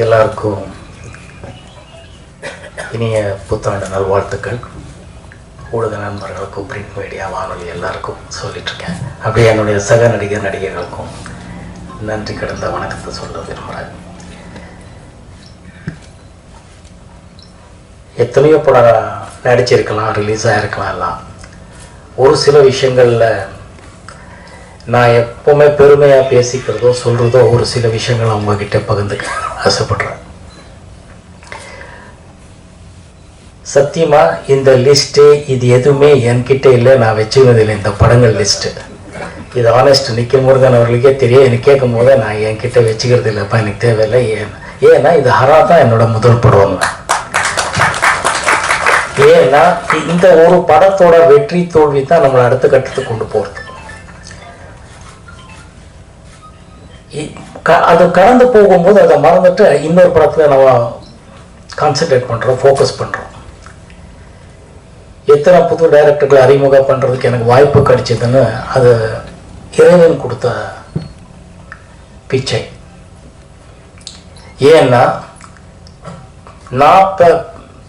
எல்லாருக்கும் இனிய புத்தாண்டு நல்வாழ்த்துக்கள். ஊடக நண்பர்களுக்கும் பிரிண்ட் மீடியா வானொலி எல்லாருக்கும் சொல்லிட்டுருக்கேன். அப்படியே என்னுடைய சக நடிகர்களுக்கும் நன்றி கடந்த வணக்கத்தை சொல்ல விரும்புகிறேன். எத்தனையோ படம் நடிச்சிருக்கலாம், ரிலீஸ் ஆகிருக்கலாம். எல்லாம் ஒரு சில விஷயங்களில் நான் எப்போவுமே பெருமையாக பேசிக்கிறதோ சொல்கிறதோ ஒரு சில விஷயங்கள் அவங்கக்கிட்ட பகிர்ந்துக்க ஆசைப்படுறேன். சத்தியமாக இந்த லிஸ்ட்டு இது எதுவுமே என்கிட்ட இல்லை, நான் வச்சுக்கிறதில்லை. இந்த படங்கள் லிஸ்ட்டு இது ஆனஸ்ட் நிக்கில் முருகன் அவர்களுக்கே தெரியும். எனக்கு கேட்கும் போதே நான் என்கிட்ட வச்சுக்கிறது இல்லைப்பா, எனக்கு தேவையில்லை. ஏன்னா இது ஹரா தான் என்னோட முதல் படம். ஏன்னா இந்த ஒரு படத்தோட வெற்றி தோல்வி தான் நம்மளை அடுத்த கட்டத்துக்கு கொண்டு போகிறது. அது கடந்து போகும்போது அதை மறந்துட்டு இன்னொரு படத்தில் நம்ம கான்சென்ட்ரேட் பண்ணுறோம், ஃபோக்கஸ் பண்ணுறோம். எத்தனை புது டைரக்டர்கள் அறிமுகம் பண்ணுறதுக்கு எனக்கு வாய்ப்பு கிடைச்சதுன்னு அது இறைவன் கொடுத்த பிச்சை. ஏன்னா நான்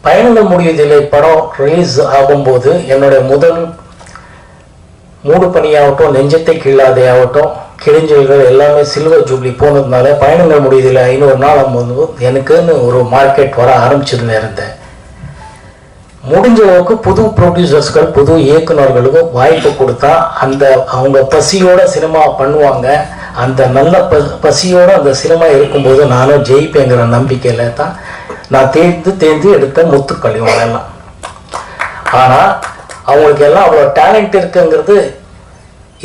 பயணங்கள் முடிவதில்லை படம் ரிலீஸ் ஆகும்போது என்னுடைய முதல் மூடு பணியாகட்டும், நெஞ்சத்தை கீழாதே ஆகட்டும், கிழிஞ்சல்கள் எல்லாமே சில்வர் ஜூப்ளி போனதுனால பயணங்கள் முடிவதில்லை 500 நாள் போது எனக்குன்னு ஒரு மார்க்கெட் வர ஆரம்பிச்சதுன்னு இருந்தேன். முடிஞ்ச அளவுக்கு புது ப்ரொடியூசர்ஸ்கள் புது இயக்குநர்களுக்கும் வாய்ப்பு கொடுத்தா அந்த அவங்க பசியோட சினிமா பண்ணுவாங்க. அந்த நல்ல பசியோட அந்த சினிமா இருக்கும்போது நானும் ஜெயிப்பேங்கிற நம்பிக்கையில் தான் நான் தேர்ந்து எடுத்த முத்துக்கள் எல்லாம். ஆனால் அவங்களுக்கு எல்லாம் அவ்வளோ டேலண்ட் இருக்குங்கிறது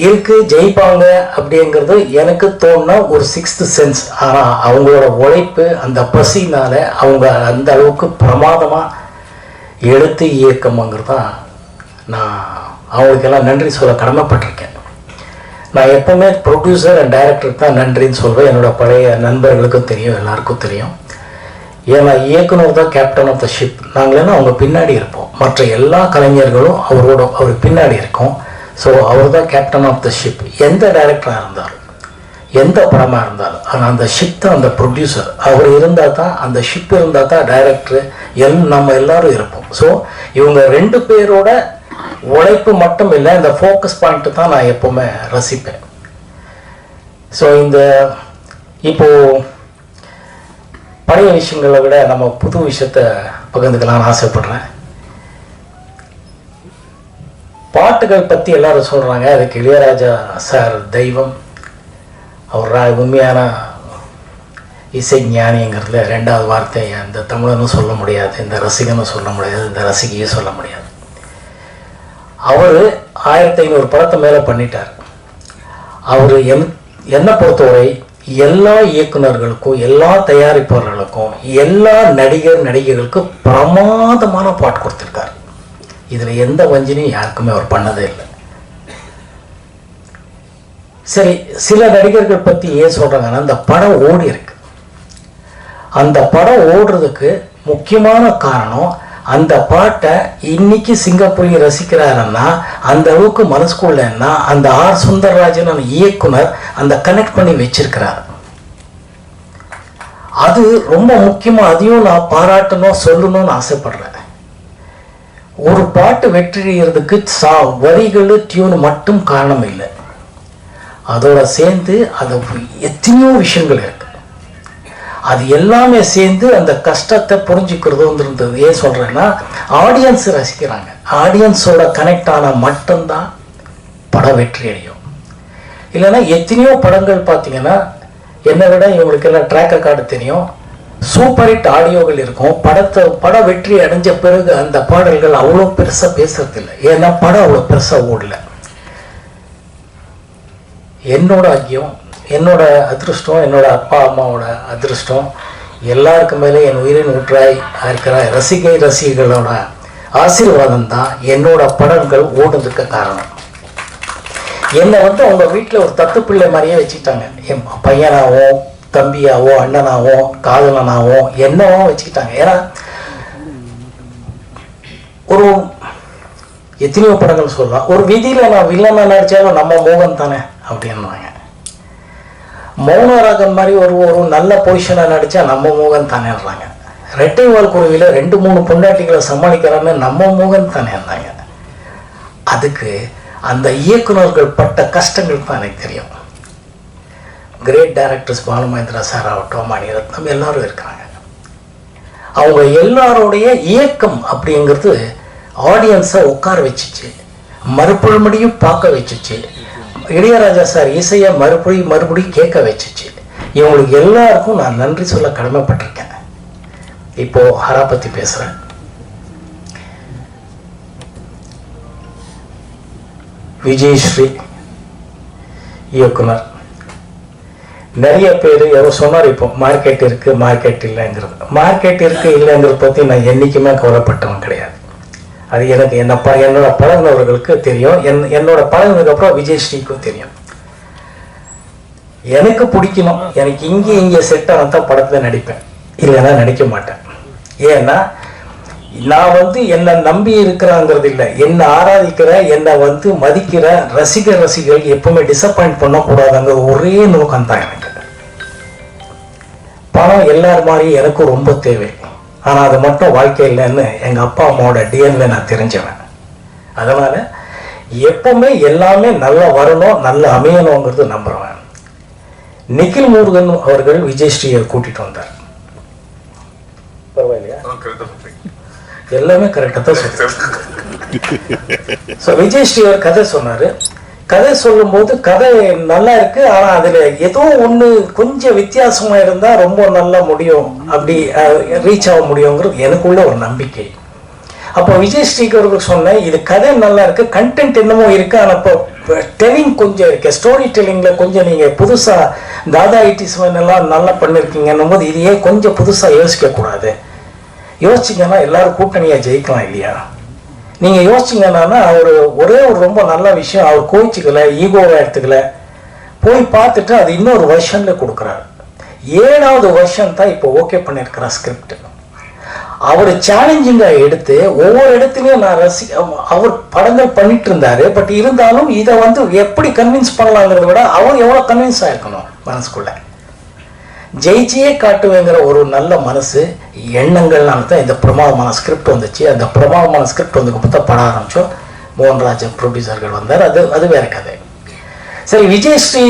இருக்கு, ஜெயிப்பாங்க அப்படிங்கிறது எனக்கு தோணுன ஒரு 6th சென்ஸ். ஆனால் அவங்களோட உழைப்பு அந்த பசினால அவங்க அந்த அளவுக்கு பிரமாதமாக எடுத்து இயக்கம்ங்கிறது தான் நான் அவங்களுக்கெல்லாம் நன்றி சொல்ல கடமைப்பட்டிருக்கேன். நான் எப்போவுமே ப்ரொடியூசர் அண்ட் டைரக்டருக்கு தான் நன்றின்னு சொல்வேன். என்னோடய பழைய நண்பர்களுக்கும் தெரியும், எல்லாருக்கும் தெரியும். ஏன்னா இயக்குனர் தான் கேப்டன் ஆஃப் த ஷிப். நாங்களேன்னா அவங்க பின்னாடி இருப்போம், மற்ற எல்லா கலைஞர்களும் அவர் பின்னாடி இருக்கோம். ஸோ அவர் தான் கேப்டன் ஆஃப் த ஷிப். எந்த டைரக்டராக இருந்தாலும் எந்த படமாக இருந்தாலும், ஆனால் அந்த ஷிப் தான் அந்த ப்ரொடியூசர். அவர் இருந்தால் தான், அந்த ஷிப் இருந்தால் தான் டைரக்டரு நம்ம எல்லாரும் இருப்போம். ஸோ இவங்க 2 பேரோட உழைப்பு மட்டும் இல்லை, இந்த ஃபோக்கஸ் பாயிண்ட்டு தான் நான் எப்போவுமே ரசிப்பேன். ஸோ இந்த இப்போது பழைய விஷயங்களை விட நம்ம புது விஷயத்தை பகிர்ந்துக்கலாம்னு ஆசைப்படுறேன். பாட்டுகள் பற்றி எல்லாரும் சொல்கிறாங்க, அதுக்கு இளையராஜா சார் தெய்வம். அவர் உண்மையான இசை ஞானிங்கிறதுல 2வது வார்த்தை இந்த தமிழனும் சொல்ல முடியாது, இந்த ரசிகனும் சொல்ல முடியாது, இந்த ரசிகையும் சொல்ல முடியாது. அவர் 1500 படத்தை மேலே பண்ணிட்டார். அவர் என்னை பொறுத்தவரை எல்லா இயக்குநர்களுக்கும், எல்லா தயாரிப்பாளர்களுக்கும், எல்லா நடிகர்களுக்கும் பிரமாதமான பாட்டு கொடுத்துருக்கார். இதில் எந்த வஞ்சனையும் யாருக்குமே அவர் பண்ணதே இல்லை. சரி, சில நடிகர்கள் பற்றி ஏன் சொல்கிறாங்கன்னா, அந்த படம் ஓடி இருக்கு. அந்த படம் ஓடுறதுக்கு முக்கியமான காரணம் அந்த பாட்டை இன்னைக்கு சிங்கப்பூரில் ரசிக்கிறாருன்னா அந்த அளவுக்கு மனசுக்குள்ளன்னா அந்த ஆர் சுந்தரராஜன் அந்த இயக்குனர் அந்த கனெக்ட் பண்ணி வச்சிருக்கிறார். அது ரொம்ப முக்கியமாக. அதையும் நான் பாராட்டணும், சொல்லணும்னு ஆசைப்படுறேன். ஒரு பாட்டு வெற்றியறதுக்கு வரிகள் டியூன் மட்டும் காரணம் இல்லை, அதோட சேர்ந்து அது எத்தனையோ விஷயங்கள் இருக்கு. அது எல்லாமே சேர்ந்து அந்த கஷ்டத்தை புரிஞ்சுக்கிறதுன்றது. ஏன் சொல்றேன்னா, ஆடியன்ஸ் ரசிக்கிறாங்க. ஆடியன்ஸோட கனெக்ட் ஆனால் மட்டும்தான் படம் வெற்றி அடையும். இல்லைன்னா எத்தனையோ படங்கள் பார்த்தீங்கன்னா, என்னை விட இவங்களுக்கு எல்லாம் ட்ராக் ரெக்கார்டு தெரியும், சூப்பர் ஹிட் ஆடியோகள் இருக்கும். படம் வெற்றி அடைஞ்ச பிறகு அந்த பாடல்கள் அவ்வளோ பெருசாக பேசுறதில்லை. ஏன்னா படம் அவ்வளோ பெருசாக ஓடல. என்னோட ஐக்கியம், என்னோட அதிருஷ்டம், என்னோட அப்பா அம்மாவோட அதிருஷ்டம், எல்லாருக்கு மேலே என் உயிரின் ஊற்றாய் இருக்கிற ரசிகர்களோட ஆசீர்வாதம் தான் என்னோட படங்கள் ஓடுறதுக்கு காரணம். என்னை அவங்க வீட்டில் ஒரு தத்து பிள்ளை மாதிரியே வச்சுக்கிட்டாங்க. என் பையனாவோ, தம்பியாவோ, அண்ணனாவோ, காதலனாவோ, என்னவோ வச்சுக்கிட்டாங்க. ஏன்னா ஒரு எத்தனையோ படங்கள் சொல்லலாம். ஒரு விதியில் நான் வில்லனா நடித்தாலும் நம்ம மோகன் தானே அப்படின்வாங்க. மௌனராகன் மாதிரி ஒரு நல்ல பொசிஷனை நடித்தா நம்ம மோகன் தானேறாங்க. ரெட்டைவால் குருவியில் 2-3 பொண்டாட்டிகளை சமாளிக்கிறான்னு நம்ம மோகன் தானே இருந்தாங்க. அதுக்கு அந்த இயக்குநர்கள் பட்ட கஷ்டங்கள் தான் எனக்கு தெரியும். கிரேட் டைரக்டர்ஸ் பாலுமகேந்திரா சார் ஆகட்டும், மணிரத்னம் எல்லாரும் இருக்காங்க. அவங்க எல்லாரோடைய இயக்கம் அப்படிங்கிறது ஆடியன்ஸை உட்கார வச்சுச்சு, மறுபடியும் பார்க்க வச்சுச்சு. இளையராஜா சார் இசையை மறுபடியும் கேட்க வச்சுச்சு. இவங்களுக்கு எல்லாருக்கும் நான் நன்றி சொல்ல கடமைப்பட்டிருக்கேன். இப்போ ஹரா பத்தி பேசுறேன். விஜயஸ்ரீ இயக்குனர். நிறைய பேர் எவ்வளோ சொன்னார், இப்போ மார்க்கெட் இருக்கு மார்க்கெட் இல்லைங்கிறது. மார்க்கெட் இருக்கு இல்லைங்கிறத பற்றி நான் என்றைக்குமே கவலைப்பட்டவன் கிடையாது. அது எனக்கு என்னோட பழகினவர்களுக்கு தெரியும். என்னோட பழகினதுக்கப்புறம் விஜயஸ்ரீக்கும் தெரியும். எனக்கு பிடிக்கணும், எனக்கு இங்கே செட் ஆனதான் படத்தில் நடிப்பேன், இல்லைன்னா நடிக்க மாட்டேன். ஏன்னா நான் என்னை நம்பி இருக்கிறாங்கிறது இல்லை, என்னை ஆராதிக்கிற என்னை மதிக்கிற ரசிகர்கள் எப்பவுமே டிசப்பாயிண்ட் பண்ணக்கூடாதுங்கிற ஒரே நோக்கம் தான் எனக்கு. பணம் எல்லார் மாதிரியும் எனக்கும் ரொம்ப தேவை, ஆனால் அது மட்டும் வாழ்க்கை இல்லைன்னு எங்கள் அப்பா அம்மாவோட டிஎன்ஏ நான் தெரிஞ்சவன். அதனால எப்பவுமே எல்லாமே நல்லா வரணும், நல்லா அமையணுங்கிறது நம்புறவன். நிகில் முருகன் அவர்கள் விஜயஸ்ரீயை கூட்டிட்டு வந்தார். பரவாயில்லையா? எல்லாமே கரெக்டாக தான் சொல்லுங்க. விஜயஸ்ரீ அவர் கதை சொன்னாரு. கதை சொல்லும்போது கதை நல்லா இருக்கு, ஆனா அதுல ஏதோ ஒண்ணு கொஞ்சம் வித்தியாசமா இருந்தா ரொம்ப நல்லா முடியும், அப்படி ரீச் ஆக முடியுங்கிறது எனக்குள்ள ஒரு நம்பிக்கை. அப்போ விஜயஸ்ரீக்கு அவர்கள் சொன்னேன், இது கதை நல்லா இருக்கு, கண்டென்ட் என்னமோ இருக்கு, ஆனா இப்போ டெல்லிங் கொஞ்சம் இருக்கு, ஸ்டோரி டெல்லிங்ல கொஞ்சம் நீங்க புதுசா தாதா இட்டிஸ்மன் எல்லாம் நல்லா பண்ணிருக்கீங்கன்னும் போது இதையே கொஞ்சம் புதுசா யோசிக்க கூடாது. யோசிச்சிங்கன்னா எல்லாரும் கூட்டணியா ஜெயிக்கலாம் இல்லையா? நீங்க யோசிச்சிங்கன்னா ஒரே ஒரு ரொம்ப நல்ல விஷயம், அவர் கோச்சிக்கல, ஈகோவை எடுத்துக்கல, போய் பார்த்துட்டு அது இன்னொரு வருஷன்ல கொடுக்குறாரு. 7வது வருஷம் தான் இப்போ ஓகே பண்ணியிருக்கிற ஸ்கிரிப்ட். அவர் சேலஞ்சிங்கா எடுத்து ஒவ்வொரு இடத்துலயும் நான் அவர் படங்கள் பண்ணிட்டு இருந்தாரு. பட் இருந்தாலும் இதை எப்படி கன்வின்ஸ் பண்ணலாங்கிறத விட அவர் எவ்வளவு கன்வின்ஸ் ஆயிருக்கணும் மனசுக்குள்ள. ஜெயிச்சியே காட்டுவேங்கிற ஒரு நல்ல மனசு எண்ணங்கள்னால தான் இந்த பிரமாதமான ஸ்கிரிப்ட் வந்துச்சு. அந்த பிரமாதமான ஸ்கிரிப்ட் பார்த்தா பட ஆரம்பிச்சோம். மோகன்ராஜன் ப்ரொடியூசர்கள் வந்தார். அது வேற கதை. சரி, விஜயஸ்ரீ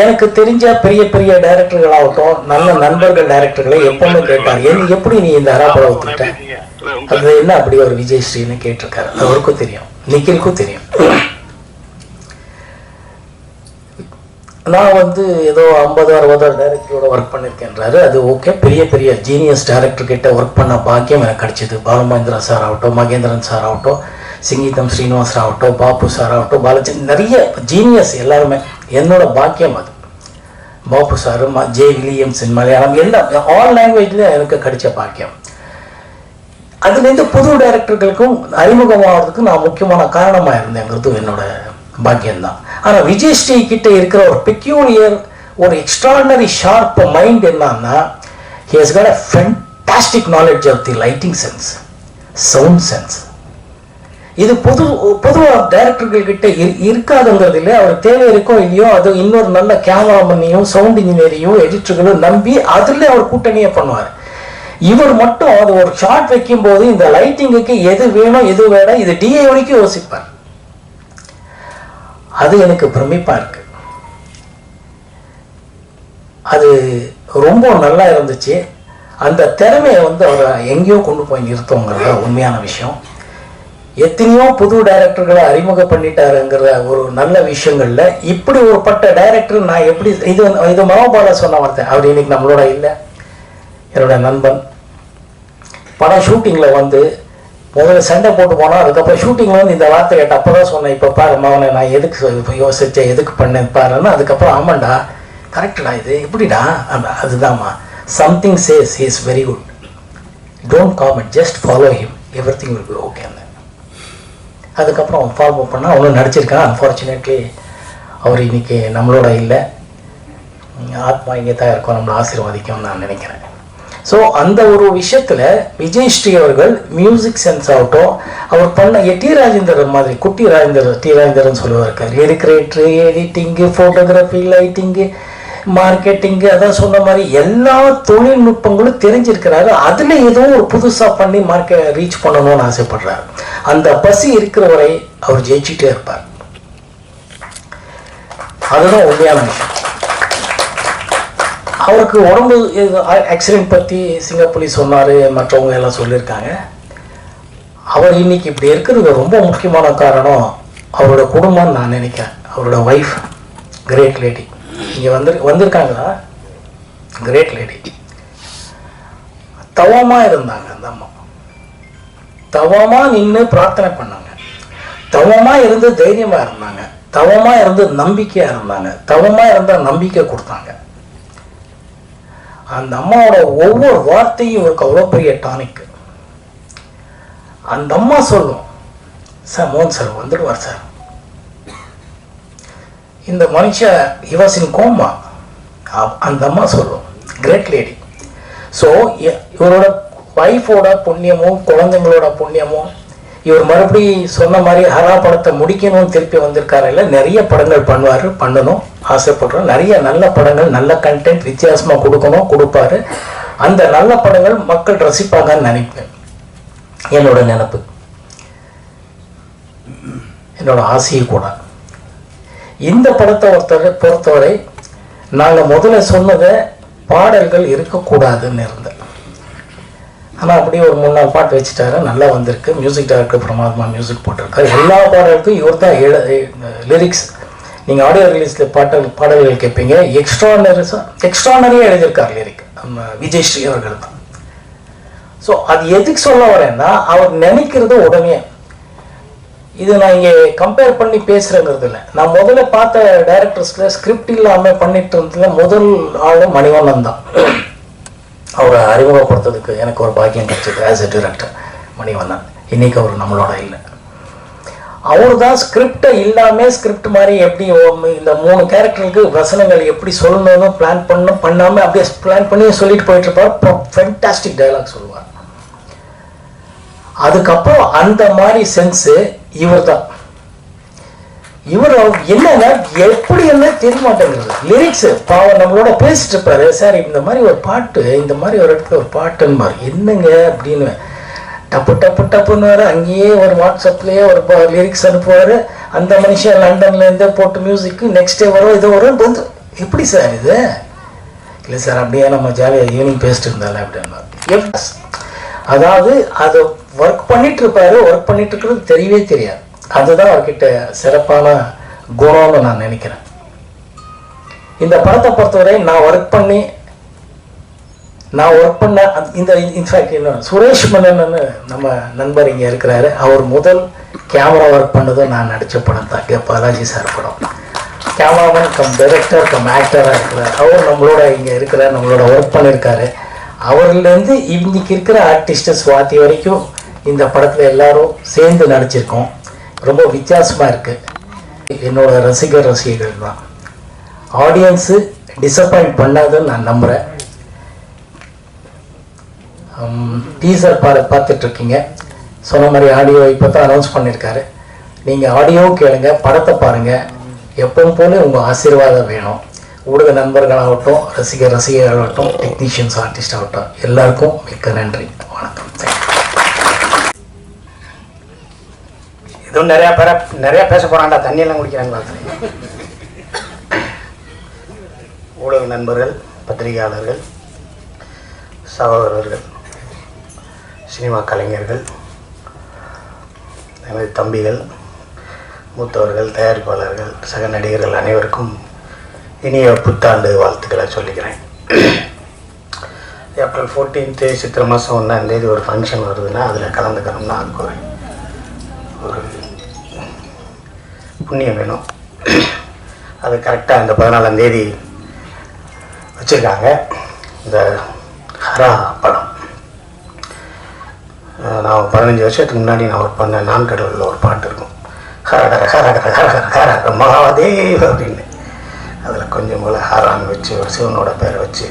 எனக்கு தெரிஞ்ச பெரிய பெரிய டைரக்டர்கள் ஆகட்டும், நல்ல நண்பர்கள் டைரக்டர்களை எப்பவுமே கேட்டார், எப்படி நீ இந்த அராபடம் ஒத்துக்கிட்ட, அது என்ன அப்படி ஒரு விஜயஸ்ரீன்னு கேட்டிருக்காரு. அவருக்கும் தெரியும், நிக்கிலுக்கும் தெரியும். நான் ஏதோ 50-60 டைரக்டரோட ஒர்க் பண்ணியிருக்கேன்றாரு. அது ஓகே, பெரிய பெரிய ஜீனியஸ் டைரக்டர் கிட்ட ஒர்க் பண்ண பாக்கியம் எனக்கு கிடைச்சது. பாலுமகேந்திரா சார் ஆகட்டும், மகேந்திரன் சார் ஆகட்டும், சிங்கீதம் ஸ்ரீனிவாஸ் ஆகட்டும், பாபு சார் ஆகட்டும், பாலாஜி, நிறைய ஜீனியஸ் எல்லாருமே என்னோட பாக்கியம். அது Babu sir, J Williamson, Malayalam, எல்லாம் ஆல் லாங்குவேஜ்ல எனக்கு கிடைச்ச பாக்கியம். அதுலேருந்து புது டைரக்டர்களுக்கும் அறிமுகமாகிறதுக்கு நான் முக்கியமான காரணமா இருந்தேங்கிறது என்னோட பாக்கியம்தான். ஆனால் விஜயஸ்ரீ கிட்ட இருக்கிற ஒரு பெக்யூலியர், ஒரு எக்ஸ்ட்ராடனரி ஷார்ப் மைண்ட் என்னன்னா, he has got a fantastic knowledge of the lighting sense, sound sense. இது பொதுவாக டைரக்டர்கள் கிட்ட இருக்காதுங்கிறது இல்லை. அவர் தேவை இருக்கோ இல்லையோ, அது இன்னொரு நல்ல கேமராமேனையும் சவுண்ட் இன்ஜினியரையும் எடிட்டர்களும் நம்பி அதுல அவர் கூட்டணியை பண்ணுவார். இவர் மட்டும் அது ஒரு ஷார்ட் வைக்கும் போது இந்த லைட்டிங்குக்கு எது வேணும் எது வேணும் இது டிஏ வரைக்கும் யோசிப்பார். அது எனக்கு பிரமிப்பா இருக்கு. அது ரொம்ப நல்லா இருந்துச்சு. அந்த திறமையை அவரை எங்கேயோ கொண்டு போய் நிறுத்தவங்கிறத உண்மையான விஷயம். எத்தனையோ புது டைரக்டர்களை அறிமுகம் பண்ணிட்டாருங்கிற ஒரு நல்ல விஷயங்கள்ல இப்படி ஒரு பட்ட டைரக்டர் நான் எப்படி இது மனோபால சொன்ன வார்த்தை. அவர் இன்னைக்கு நம்மளோட இல்லை, என்னோட நண்பன். படம் ஷூட்டிங்ல முதல்ல சண்டை போட்டு போனா, அதுக்கப்புறம் ஷூட்டிங்ல இந்த வார்த்தை கேட்ட அப்பதான் சொன்னேன், இப்ப பாரு மகனை நான் எதுக்கு யோசிச்சேன், எதுக்கு பண்ணேன் பாருன்னா, அதுக்கப்புறம் ஆமாண்டா கரெக்டா, இது எப்படிடா, அதுதான்மா, something says he is very good, don't comment, just follow him, everything will be okay. அதுக்கப்புறம் அவன் ஃபாலோ பண்ணால் அவனும் நடிச்சிருக்கான். அன்ஃபார்ச்சுனேட்லி அவர் இன்னைக்கு நம்மளோட இல்லை, ஆத்மா இங்கே தான் இருக்கும், நம்மளை ஆசீர்வதிக்கும்னு நான் நினைக்கிறேன். ஸோ அந்த ஒரு விஷயத்தில் விஜயஸ்ரீ அவர்கள் மியூசிக் சென்ஸ் ஆகட்டும், அவர் பண்ண டி ராஜேந்திரன் மாதிரி, குட்டி ராஜேந்திரன், டி ராஜேந்திரன் சொல்லுவார், lyric writer, editing, photography, lighting, marketing அதான் சொன்ன மாதிரி எல்லா தொழில்நுட்பங்களும் தெரிஞ்சிருக்கிறாரு. அதில் ஏதோ ஒரு புதுசாக பண்ணி ரீச் பண்ணணும்னு ஆசைப்படுறாரு. அந்த பசி இருக்கிற வரை அவர் ஜெயிச்சுட்டே இருப்பார். அதுதான் உண்மையான விஷயம். அவருக்கு உடம்பு ஆக்சிடென்ட் பற்றி சிங்கப்புலி சொன்னார், மற்றவங்க எல்லாம் சொல்லியிருக்காங்க. அவர் இன்னைக்கு இப்படி இருக்கிறது ரொம்ப முக்கியமான காரணம் அவரோட குடும்பம்னு நான் நினைக்கிறேன். அவரோட ஒய்ஃப் கிரேட் லேடி இங்கே வந்திருக்காங்களா? கிரேட் லேடி தவமாக இருந்தாங்க. அந்த அம்மா தவமாக நின்று பிரார்த்தனை பண்ணாங்க, தவமாக இருந்து தைரியமாக இருந்தாங்க, தவமாக இருந்து நம்பிக்கையாக இருந்தாங்க, தவமாக இருந்தால் நம்பிக்கை கொடுத்தாங்க. அந்த அம்மாவோட ஒவ்வொரு வார்த்தையும் இவருக்கு அவ்வளோ பெரிய டானிக். அந்த அம்மா சொல்லும், சார் மோகன் சார் வந்துடுவார் சார், இந்த மனுஷன் இவாசின் கோமா. அந்த அம்மா சொல்லும், கிரேட் லேடி. ஸோ இவரோட ஒய்ஃபோட புண்ணியமும் குழந்தைங்களோட புண்ணியமும் இவர் மறுபடி சொன்ன மாதிரி ஹரா படத்தை முடிக்கணும்னு திருப்பி வந்திருக்காரு. இல்லை நிறைய படங்கள் பண்ணணும் ஆசைப்படுறோம். நிறைய நல்ல படங்கள், நல்ல கண்டென்ட் வித்தியாசமாக கொடுப்பாரு. அந்த நல்ல படங்கள் மக்கள் ரசிப்பாங்கன்னு நினைப்பேன். என்னோட நினைப்பு, என்னோட ஆசையை கூட. இந்த படத்தை பொறுத்தவரை நாங்கள் முதல்ல சொன்னதை பாடல்கள் இருக்கக்கூடாதுன்னு இருந்தேன். ஆனால் அப்படியே ஒரு 3-4 பாட்டு வச்சுட்டாரு, நல்லா வந்திருக்கு. மியூசிக் டைரக்டர் பிரமாதமா மியூசிக் போட்டிருக்காரு. எல்லா பாடலுக்கும் இவர் தான் லிரிக்ஸ். நீங்கள் ஆடியோ ரிலீஸில் பாடல்கள் கேட்பீங்க, எக்ஸ்ட்ரானரியாக எழுதியிருக்கார் லிரிக் நம்ம விஜய் ஸ்ரீ அவர்கள் தான். ஸோ அது எதுக்கு சொல்ல வரேன்னா, அவர் நினைக்கிறது உடனே. இது நான் இங்கே கம்பேர் பண்ணி பேசுகிறேங்கிறது இல்லை. நான் முதல்ல பார்த்த டைரக்டர்ஸில் ஸ்கிரிப்ட் இல்லாமல் பண்ணிட்டு இருந்ததுல முதல் ஆள் மணிவண்ணன் தான். அவரை அறிமுகப்படுத்துறதுக்கு எனக்கு ஒரு பாக்கியம் கிடைச்சது ஆஸ் எ டிரெக்டர். மணிவண்ணன் இன்னைக்கு அவர் நம்மளோட இல்லை. அவர் தான் ஸ்கிரிப்டை இல்லாமல் ஸ்கிரிப்ட் மாதிரி எப்படி இந்த 3 கேரக்டருக்கு வசனங்கள் எப்படி சொல்லணும்னு பிளான் பண்ணாமல் அப்படியே பிளான் பண்ணி சொல்லிட்டு போயிட்டு இருப்பார். ஃபென்டாஸ்டிக் டைலாக் சொல்லுவார். அதுக்கப்புறம் அந்த மாதிரி சென்ஸு இவர் தான். இவர் என்னன்னா எப்படி என்ன தெரிய மாட்டேங்கிறது. லிரிக்ஸ் பாவம் நம்மளோட பேசிட்டு இருப்பாரு, சார் இந்த மாதிரி ஒரு பாட்டு, இந்த மாதிரி ஒரு இடத்துல ஒரு பாட்டுன்னு என்னங்க அப்படின்னு டப்புன்னு அங்கேயே ஒரு வாட்ஸ்அப்லேயே ஒரு லிரிக்ஸ் அனுப்புவார். அந்த மனுஷன் லண்டன்லேருந்தே போட்டு மியூசிக்கு நெக்ஸ்ட் டே வரும், இது வரும். வந்து எப்படி சார் இது? இல்லை சார் அப்படியே நம்ம ஜாலியாக ஈவினிங் பேசிட்டு இருந்தாலே அப்படின்னா. அதாவது அது ஒர்க் பண்ணிட்டு இருப்பாரு, ஒர்க் பண்ணிட்டு இருக்கிறது தெரியவே தெரியாது. அதுதான் அவர்கிட்ட சிறப்பான குணம்னு நான் நினைக்கிறேன். இந்த படத்தை பொறுத்தவரை நான் ஒர்க் பண்ண இந்த இன்ஃபேக்ட் இன்னும் சுரேஷ் மன்னன் நம்ம நண்பர் இங்கே இருக்கிறாரு. அவர் முதல் கேமரா ஒர்க் பண்ணதும் நான் நடித்த படம் தான் பாலாஜி சார் படம். கேமராமேன் கம் டைரக்டர் கம் ஆக்டராக இருக்கிறார். அவர் நம்மளோட இங்கே இருக்கிறார், நம்மளோட ஒர்க் பண்ணியிருக்காரு. அவர்லேருந்து இன்னைக்கு இருக்கிற ஆர்டிஸ்ட் சுவாதி வரைக்கும் இந்த படத்தில் எல்லாரும் சேர்ந்து நடிச்சிருக்கோம். ரொம்ப வித்தியாசமாக இருக்குது. என்னோட ரசிகர்கள் தான். ஆடியன்ஸு டிசப்பாயிண்ட் பண்ணாதுன்னு நான் நம்புகிறேன். டீசர் பார்த்துட்ருக்கீங்க. சொன்ன மாதிரி ஆடியோ இப்போ தான் அனௌன்ஸ் பண்ணியிருக்காரு. நீங்கள் ஆடியோ கேளுங்க, படத்தை பாருங்கள். எப்பவும் போல உங்கள் ஆசீர்வாதம் வேணும். ஊடக நண்பர்களாகட்டும், ரசிகர்களாகட்டும், டெக்னீஷியன்ஸ், ஆர்டிஸ்ட் ஆகட்டும், எல்லாருக்கும் மிக்க நன்றி. வணக்கம். இதுவும் நிறையா பேச போகிறாண்டா, தண்ணியெல்லாம் குடிக்கிறாங்களா? ஊடக நண்பர்கள், பத்திரிகையாளர்கள், சகோதரர்கள், சினிமா கலைஞர்கள், எனது தம்பிகள், மூத்தவர்கள், தயாரிப்பாளர்கள், சக நடிகர்கள் அனைவருக்கும் இனிய புத்தாண்டு வாழ்த்துக்களை சொல்லிக்கிறேன். ஏப்ரல் 14 சித்திரை மாதம் 1ஆம் தேதி ஒரு ஃபங்க்ஷன் வருதுன்னா அதில் கலந்துக்கணும்னா அதுக்கு ஒரு புண்ணியம் வேணும். அது கரெக்டாக இந்த 14ஆம் தேதி வச்சுருக்காங்க. இந்த ஹரா படம் நான் 15 வருஷத்துக்கு முன்னாடி நான் ஒர்க் பண்ண நான் கடவுளில் ஒரு பாட்டு இருக்கும், ஹரஹர ஹரஹர ஹரஹர ஹரஹர மகாதேவ் அப்படின்னு. அதில் கொஞ்சம் போல் ஹாரான்னு வச்சு ஒரு சிவனோட பேரை வச்சு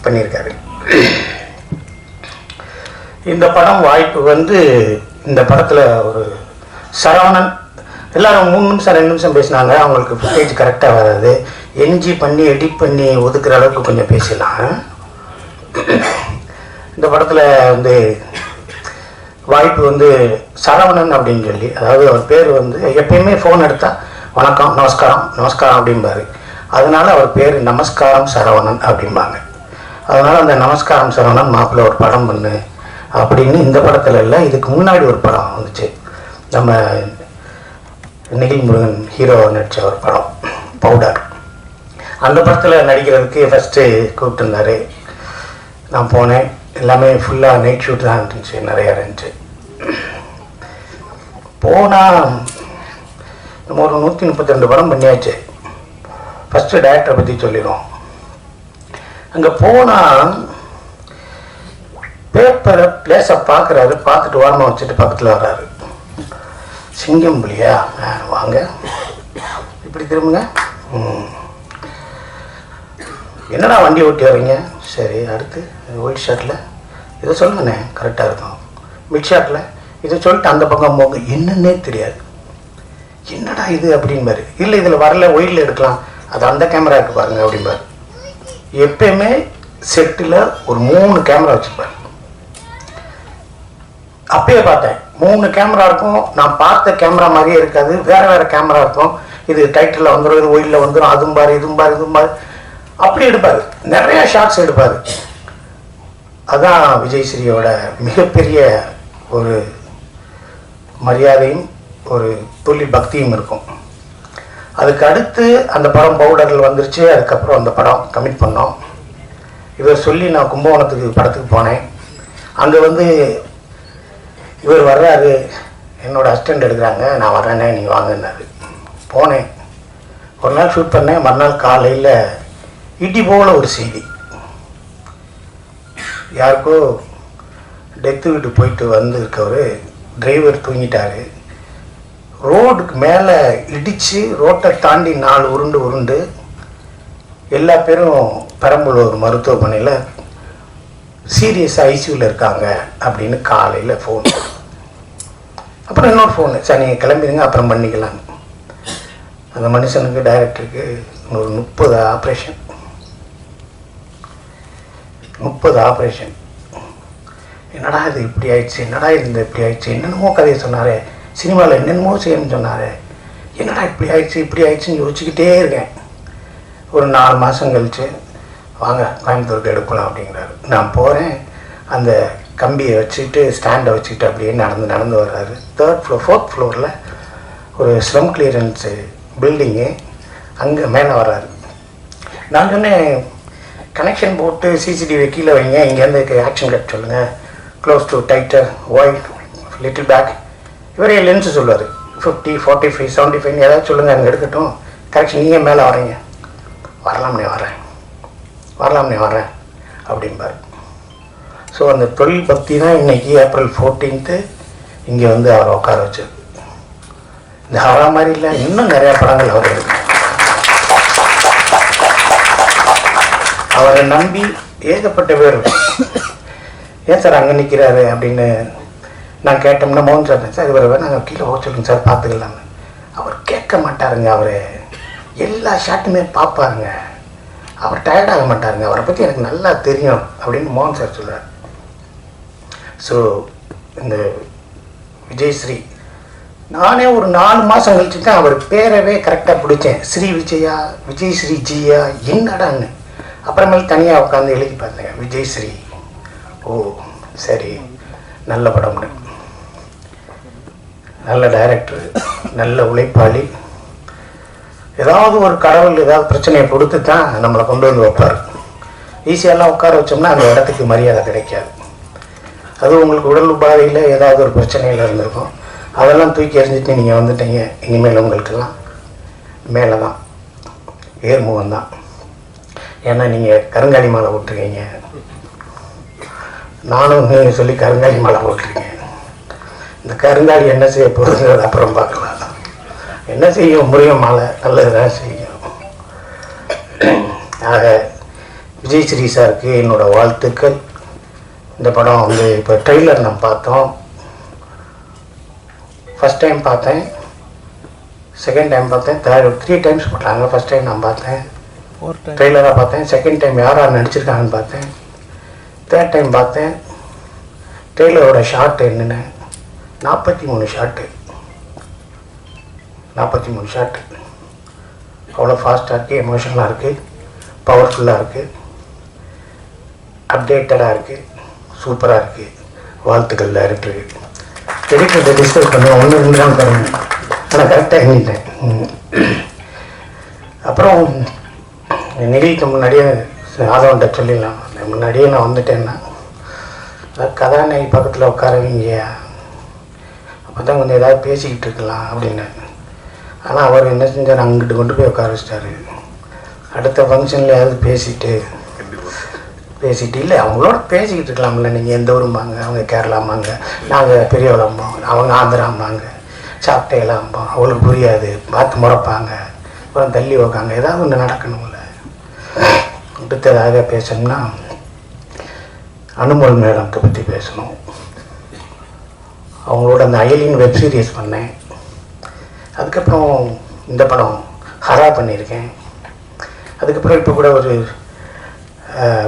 பண்ணியிருக்காரு. இந்த படம் வாய்ப்பு இந்த படத்தில் ஒரு சரவணன் எல்லாரும் 3 நிமிஷம் 2 நிமிஷம் பேசினாங்க. அவங்களுக்கு ஃபுட்டேஜ் கரெக்டாக வராது. என்ஜி பண்ணி எடிட் பண்ணி ஒதுக்குற அளவுக்கு கொஞ்சம் பேசலாம். இந்த படத்தில் வந்து வாய்ப்பு வந்து சரவணன் அப்படின்னு சொல்லி, அதாவது அவர் பேர் வந்து எப்பயுமே ஃபோன் எடுத்தால் வணக்கம் நமஸ்காரம் நமஸ்காரம் அப்படிம்பாரு. அதனால அவர் பேர் நமஸ்காரம் சரவணன் அப்படிம்பாங்க. அதனால் அந்த நமஸ்காரம் சரவணன் மாப்பிள்ளை ஒரு படம் பண்ணு அப்படின்னு இந்த படத்தில் இல்லை, இதுக்கு முன்னாடி ஒரு படம் வந்துச்சு, நம்ம நிகில் முருகன் ஹீரோ நடித்த ஒரு படம் பவுடர். அந்த படத்தில் நடிக்கிறதுக்கு ஃபஸ்ட்டு கூப்பிட்டுருந்தாரு. நான் போனேன். எல்லாமே ஃபுல்லாக நைட் ஷூட் தான் இருந்துச்சு, நிறையா இருந்துச்சு. போனால் நம்ம ஒரு 132 படம் பண்ணியாச்சு. ஃபஸ்ட்டு டைரக்டரை பற்றி சொல்லிடுவோம். அங்கே போனால் பேப்பரை பிளேஸை பார்க்குறாரு, பார்த்துட்டு ஓரமாக வச்சுட்டு பக்கத்தில் வர்றாரு. சிங்கம் புலியா, வாங்க இப்படி திரும்புங்க. என்னடா வண்டி ஓட்டி வரீங்க? சரி, அடுத்து ஒயிட் ஷர்ட்டில் இதை சொல்லுங்கண்ணே, கரெக்டாக இருக்கும். மிட் ஷர்ட்டில் இதை சொல்லிட்டு அந்த பக்கம் போங்க. என்னன்னே தெரியாது. என்னடா இது அப்படின்பாரு. இல்லை இதில் வரல, ஒயிட்டில் எடுக்கலாம், அது அந்த கேமரா இருக்கு பாருங்க அப்படின்பாரு. எப்பயுமே செட்டில் ஒரு 3 கேமரா வச்சுருப்பார். அப்பயே பார்த்தேன் 3 கேமரா இருக்கும். நான் பார்த்த கேமரா மாதிரியே இருக்காது, வேறு வேறு கேமரா இருக்கும். இது டைட்டில் வந்துடும், இது ஒயிட்டில் வந்துடும், அதுவும் பாரு இதுவும் பாரு இதுவும் பாரு அப்படி எடுப்பார். நிறையா ஷார்ட்ஸ் எடுப்பார். அதுதான் விஜய்ஸ்ரீயோட மிகப்பெரிய ஒரு மரியாதையும் ஒரு துள்ளி பக்தியும் இருக்கும். அதுக்கு அடுத்து அந்த படம் பவுடரில் வந்துருச்சு. அதுக்கப்புறம் அந்த படம் கமிட் பண்ணோம். இவர் சொல்லி நான் கும்பகோணத்துக்கு படத்துக்கு போனேன். அங்கே வந்து இவர் வர்றாரு, என்னோடய அசிஸ்டண்ட் எடுக்கிறாங்க, நான் வர்றேனே நீங்கள் வாங்கினாரு. போனேன். ஒரு நாள் ஷூட் பண்ணேன். மறுநாள் காலையில் இடி போல ஒரு செய்தி, யாருக்கோ டெத்து வீட்டு போயிட்டு வந்து இருக்கவர் டிரைவர் தூங்கிட்டாரு. ரோடுக்கு மேலே இடித்து ரோட்டை தாண்டி 4 உருண்டு எல்லா பேரும் பெரம்பலூர் மருத்துவமனையில் சீரியஸாக ஐசியூவில் இருக்காங்க அப்படின்னு காலையில் ஃபோன். அப்புறம் இன்னொரு ஃபோனு, சார் நீங்கள் கிளம்பிடுங்க அப்புறம் பண்ணிக்கலாம். அந்த மனுஷனுக்கு டைரக்டருக்கு ஒரு 30 ஆப்ரேஷன். என்னடா இது இப்படி ஆயிடுச்சு, என்னடா இது இப்படி ஆயிடுச்சு, என்னென்னமோ கதையை சொன்னார், சினிமாவில் என்னென்னமோ செய்யணும்னு சொன்னார், என்னடா இப்படி ஆயிடுச்சுன்னு யோசிச்சுக்கிட்டே இருக்கேன். ஒரு 4 மாதம் கழிச்சு வாங்க கோயம்புத்தூருக்கு எடுக்கலாம் அப்படிங்கிறாரு. நான் போகிறேன். அந்த கம்பியை வச்சுட்டு ஸ்டாண்டை வச்சுக்கிட்டு அப்படியே நடந்து வர்றாரு. 3rd ஃப்ளோர் 4th ஃப்ளோரில் ஒரு ஸ்லம் கிளியரன்ஸு பில்டிங்கு, அங்கே மேலே வர்றாரு. நான் சொன்னேன் கனெக்ஷன் போட்டு சிசிடிவி கீழே வைங்க, இங்கேருந்து ஆக்ஷன் கட் சொல்லுங்கள், close to tighter wide little back. இவரே லென்ஸு சொல்லுவார், 50 45 75 ஏதாவது சொல்லுங்கள், அங்கே எடுக்கட்டும், கரெக்ஷன் நீங்கள் மேலே வரீங்க. வரலாம்னே வரேன் அப்படிம்பார். ஸோ அந்த தொழில் பக்தி தான் இன்றைக்கி ஏப்ரல் 14th இங்கே வந்து அவரை உட்கார வச்சது. இந்த ஹரா மாதிரி இல்லை, இன்னும் நிறையா படங்கள் அவர் இருக்கு. அவரை நம்பி ஏகப்பட்ட பேர். ஏன் சார் அங்கே நிற்கிறாரு அப்படின்னு நான் கேட்டோம்னா மோகன் சார் இவரை நாங்கள் கீழே போக சொல்லுங்க சார் பார்த்துக்கலான்னு. அவர் கேட்க மாட்டாருங்க. அவர் எல்லா ஷாட்டுமே பார்ப்பாருங்க. அவர் டயர்டாக மாட்டாருங்க. அவரை பற்றி எனக்கு நல்லா தெரியும் அப்படின்னு மோகன் சார் சொல்கிறார். ஸோ இந்த விஜய்ஸ்ரீ நானே ஒரு 4 மாதம் கழிச்சு தான் அவர் பேரவே கரெக்டாக பிடிச்சேன். ஸ்ரீ விஜயா, விஜய்ஸ்ரீ ஜியா என்னடான்னு. அப்புறமேல் தனியாக உட்காந்து எழுதி பார்த்தேன் விஜய்ஸ்ரீ. ஓ சரி, நல்ல படம்னு. நல்ல டைரக்டர், நல்ல உழைப்பாளி. ஏதாவது ஒரு கடவுள் ஏதாவது பிரச்சனையை கொடுத்து தான் நம்மளை கொண்டு வந்து வைப்பார். ஈஸியெல்லாம் உட்கார வச்சோம்னா அந்த இடத்துக்கு மரியாதை கிடைக்காது. அது உங்களுக்கு உடல் உபாதையில் ஏதாவது ஒரு பிரச்சனையில் இருந்திருக்கும், அதெல்லாம் தூக்கி எறிஞ்சிட்டு நீங்கள் வந்துட்டீங்க. இனிமேல் உங்களுக்கெல்லாம் மேலே தான், ஏர்முகம் தான். ஏன்னா நீங்கள் கருங்காலி மாலை போட்டிருக்கீங்க, நானும் நீங்கள் சொல்லி கருங்காலி மாலை போட்டிருக்கேன். இந்த கருங்காலி என்ன செய்ய போகுதுங்கிறது அப்புறம் பார்க்கலாம். என்ன செய்யும், முருகன் மாலை நல்லது தான் செய்யும். ஆக விஜய்ஸ்ரீ சாருக்கு என்னோடய வாழ்த்துக்கள். இந்த படம் வந்து இப்போ ட்ரெய்லர் நான் பார்த்தோம். ஃபஸ்ட் டைம் பார்த்தேன், செகண்ட் டைம் பார்த்தேன், 3 டைம்ஸ் போட்டாங்க. ஃபஸ்ட் டைம் நான் பார்த்தேன், ட்ரெய்லராக பார்த்தேன். செகண்ட் டைம் யார் யார் நடிச்சிருக்காங்கன்னு பார்த்தேன். தேர்ட் டைம் பார்த்தேன். ட்ரெய்லரோட ஷார்ட் என்னென்னு 43 ஷார்ட்டு. 43 ஷார்ட்டு அவ்வளோ ஃபாஸ்ட்டாக இருக்குது, எமோஷனலாக இருக்குது, பவர்ஃபுல்லாக இருக்குது, அப்டேட்டடாக இருக்குது, சூப்பராக இருக்குது. வாழ்த்துக்கள் டைரக்டருக்கு. எடிட்டர்கிட்ட டிஸ்கஸ் பண்ணுவேன், 1-2 தான் தருவேன், ஆனால் கரெக்டாக எண்ணிட்டேன். அப்புறம் நிகழ்ச்சிக்கு முன்னாடியே ஆதவன்கிட்ட சொல்லிடலாம், முன்னாடியே நான் வந்துட்டேன்னா கதாநாயகி பக்கத்தில் உட்காரவீங்க, அப்போ தான் கொஞ்சம் ஏதாவது பேசிக்கிட்டு இருக்கலாம் அப்படின்னு. ஆனால் அவர் என்ன செஞ்சார், அங்கிட்டு கொண்டு போய் உட்கார வச்சிட்டாரு. அடுத்த ஃபங்க்ஷனில் ஏதாவது பேசிட்டு இல்லை அவங்களோட பேசிக்கிட்டு இருக்கலாம்ல. நீங்கள் எந்த ஊரும்பாங்க, அவங்க கேரளாம்பாங்க, நாங்கள் பெரியவளம்போம், அவங்க ஆந்திராம்பாங்க, சாப்பிட்டேலாம்போம், அவங்களுக்கு புரியாது, பார்த்து முறைப்பாங்க, அப்புறம் தள்ளி வைக்காங்க. ஏதாவது ஒன்று நடக்கணும்ல. அடுத்ததாக பேசணும்னா அனுமோல் மேடம்க்கு பற்றி பேசணும். அவங்களோட அந்த அயலின் வெப் சீரிஸ் பண்ணேன். அதுக்கப்புறம் இந்த படம் ஹரா பண்ணியிருக்கேன். அதுக்கப்புறம் இப்போ கூட ஒரு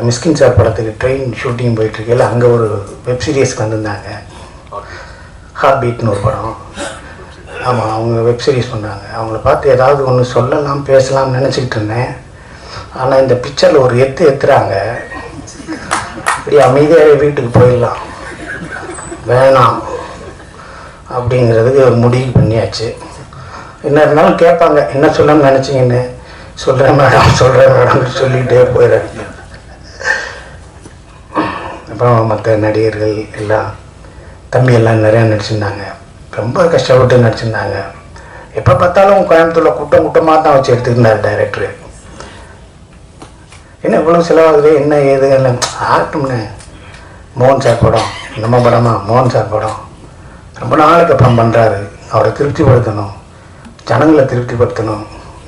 மிஸ்கின் சார் படத்துக்கு ட்ரெயின் ஷூட்டிங் போயிட்டுருக்கையில் அங்கே ஒரு வெப் சீரிஸ்க்கு வந்திருந்தாங்க, ஹார்ட் பீட்னு ஒரு படம். ஆமாம், அவங்க வெப் சீரிஸ் பண்ணாங்க. அவங்கள பார்த்து ஏதாவது ஒன்று சொல்லலாம் பேசலாம்னு நினச்சிக்கிட்டு இருந்தேன். ஆனால் இந்த பிக்சரில் ஒரு எத்துறாங்க, இப்படி அமைதியாக வீட்டுக்கு போயிடலாம் வேணாம் அப்படிங்கிறதுக்கு ஒரு முடிவு பண்ணியாச்சு. என்ன இருந்தாலும் கேட்பாங்க, என்ன சொல்லணும்னு நினச்சிங்கன்னு. சொல்கிறேன் மேடம் சொல்லிகிட்டே போயிடுறாங்க. அப்புறம் மற்ற நடிகர்கள் எல்லாம் தம்பி எல்லாம் நிறையா நடிச்சிருந்தாங்க, ரொம்ப கஷ்டப்பட்டு நடிச்சிருந்தாங்க. எப்போ பார்த்தாலும் கோயம்புத்தூரில் கூட்டமாக தான் வச்சு எடுத்துருந்தார் டைரக்டரு. என்ன இவ்வளோ செலவாகுது, என்ன ஏது இல்லை ஆகட்டும்னு. மோகன் சார் படம், நம்ம படமா மோகன் சார் படம் ரொம்ப நாளுக்கு அப்புறம் பண்ணுறாரு. அவரை திருப்திப்படுத்தணும், ஜனங்களை திருப்திப்படுத்தணும்,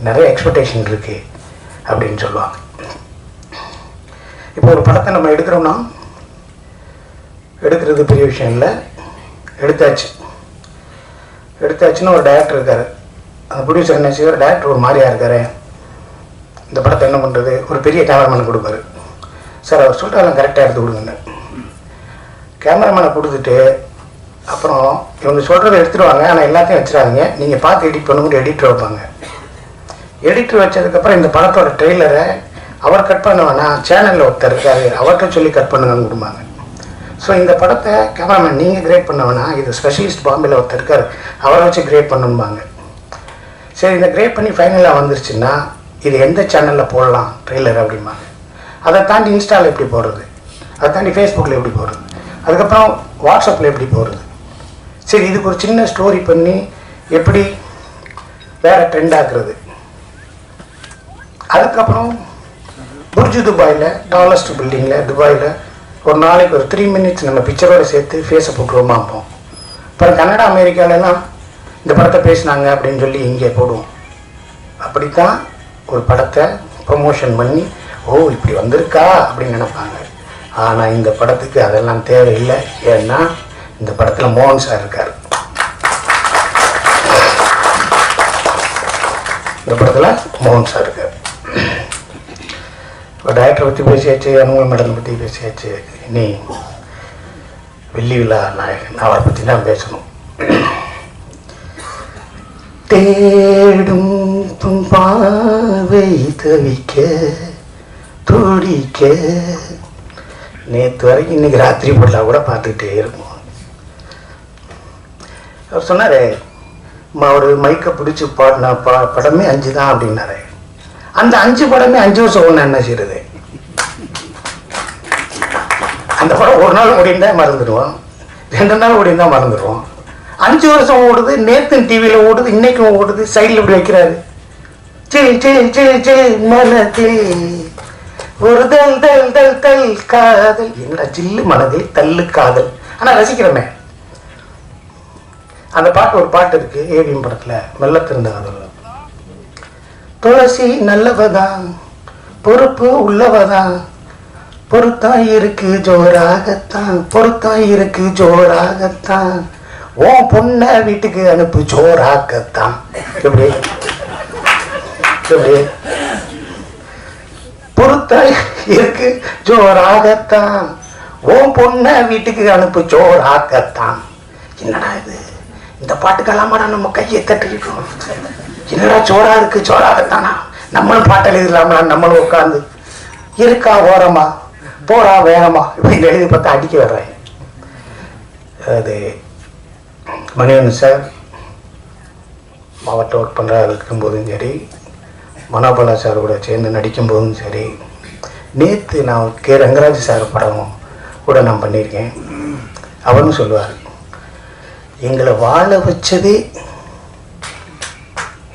நிறைய எக்ஸ்பெக்டேஷன் இருக்குது அப்படின்னு சொல்லுவாங்க. இப்போ ஒரு படத்தை நம்ம எடுக்கிறது பெரிய விஷயம் இல்லை. எடுத்தாச்சுன்னா ஒரு டைரக்டர் இருக்கார், அந்த ப்ரொடியூசர் என்ன செய்வார், டைரக்டர் ஒரு மாதிரியாக இருக்கார், இந்த படத்தை என்ன பண்ணுறது, ஒரு பெரிய கேமராமேனை கொடுப்பாரு. சார் அவர் சொல்லிட்டு கரெக்டாக எடுத்து கொடுங்க. கேமராமேனை கொடுத்துட்டு அப்புறம் இவங்க சொல்கிறத எடுத்துடுவாங்க, ஆனால் எல்லாத்தையும் வச்சுருவாங்க, நீங்கள் பார்த்து எடிட் பண்ணும்போது எடிட்டர் வைப்பாங்க. எடிட்டர் வச்சதுக்கப்புறம் இந்த படத்தோட ட்ரெய்லரை அவர் கட் பண்ண வேணாம், சேனலில் ஒருத்தர் இருக்காரு, அவர்கிட்ட சொல்லி கட் பண்ணுங்கன்னு கொடுப்பாங்க. ஸோ இந்த படத்தை கேமராமேன் நீங்கள் கிரேட் பண்ண வேணாம், இது ஸ்பெஷலிஸ்ட் பாம்பேயில் ஒருத்தர் இருக்கார், அவரை வச்சு கிரேட் பண்ணணும்பாங்க. சரி, இந்த கிரேட் பண்ணி ஃபைனலாக வந்துருச்சுன்னா இது எந்த சேனலில் போடலாம் ட்ரெய்லர் அப்படிம்பாங்க. அதை தாண்டி இன்ஸ்டாவில் எப்படி போடுறது, அதை தாண்டி ஃபேஸ்புக்கில் எப்படி போடுறது, அதுக்கப்புறம் வாட்ஸ்அப்பில் எப்படி போடுறது. சரி, இதுக்கு ஒரு சின்ன ஸ்டோரி பண்ணி எப்படி வேறு ட்ரெண்ட் ஆக்குறது. அதுக்கப்புறம் புர்ஜு துபாயில், டாலஸ்ட் பில்டிங்கில் துபாயில் ஒரு நாளைக்கு ஒரு 3 மினிட்ஸ் நம்ம பிக்சரோடு சேர்த்து ஃபேஸை போட்டுருவோமா இருப்போம். அப்புறம் கன்னடா அமெரிக்காலெல்லாம் இந்த படத்தை பேசினாங்க அப்படின்னு சொல்லி இங்கே போடுவோம். அப்படித்தான் ஒரு படத்தை ப்ரொமோஷன் பண்ணி ஓ இப்படி வந்திருக்கா அப்படின்னு நினைப்பாங்க. ஆனால் இந்த படத்துக்கு அதெல்லாம் தேவையில்லை. ஏன்னா இந்த படத்தில் மோகன் சார் இருக்கார். இந்த படத்தில் மோகன் சார் இருக்கார். இப்போ டைரக்டரை பற்றி பேசியாச்சு, அனுமதி மேடம் பற்றி பேசியாச்சு. இனி வெள்ளி விழா நாயகன் அவரை பற்றி தான் பேசணும். தேடும் தும்பாவை தவிக்க துடிக்க நேற்று வரைக்கும் இன்னைக்கு ராத்திரி பொருளாக கூட பார்த்துக்கிட்டே இருக்கும். அவர் சொன்னார், ஒரு மைக்கை பிடிச்சி பாடின படமே 5 தான் அப்படின்னாரு. அந்த 5 படமே 5 வருஷம் ஒன்று என்ன செய்யுது. அந்த படம் ஒரு நாள் ஓடிந்தா மறந்துடுவோம், 2 நாள் ஓடிந்தா மறந்துடுவோம். 5 வருஷம் ஓடுது, நேற்று டிவியில் ஓடுது, இன்னைக்கும் ஓடுது. சைடில் இப்படி வைக்கிறாரு, சில் சில் சில் சில் மனதில் ஒரு தல் தல் தல் தல் காதல். என்னடா சில்லு மனதில் தள்ளு காதல். ஆனால் ரசிக்கிறமே அந்த பாட்டு. ஒரு பாட்டு இருக்கு ஏவிஎம் படத்தில், மெல்ல திறந்த காதல். துளசி நல்லவதான், பொறுப்பு உள்ளவதான், பொறுத்தான் இருக்கு ஜோராகத்தான், பொறுத்தான் இருக்கு ஜோராகத்தான், உன் பொண்ண வீட்டுக்கு அனுப்பு ஜோராகத்தான். எப்படி எப்படி பார்த்தா இருக்கு ஜோராகத்தான், ஓம் பொண்ண வீட்டுக்கு அனுப்பு ஜோராகத்தான். என்னடா இது, இந்த பாட்டுக்கெல்லாமாடா நம்ம கையை தட்டிருக்கோம். என்னடா ஜோரா இருக்கு ஜோராகத்தானா, நம்மளும் பாட்டு எழுதலாமா, நம்மளும் உட்காந்து இருக்கா ஓரமா போறா வேகமா இப்படி எழுதி பார்த்தா அடிக்க வர்றேன். அது மணிவண்ணன் சார் மாவட்ட ஒர்க் பண்ணுறா இருக்கும்போதும் சரி, மனோபாலா சார் கூட சேர்ந்து நடிக்கும்போதும் சரி, நேற்று நான் கே ரங்கராஜ் சார் படம் கூட நான் பண்ணியிருக்கேன். அவரும் சொல்லுவார், எங்களை வாழ வச்சதே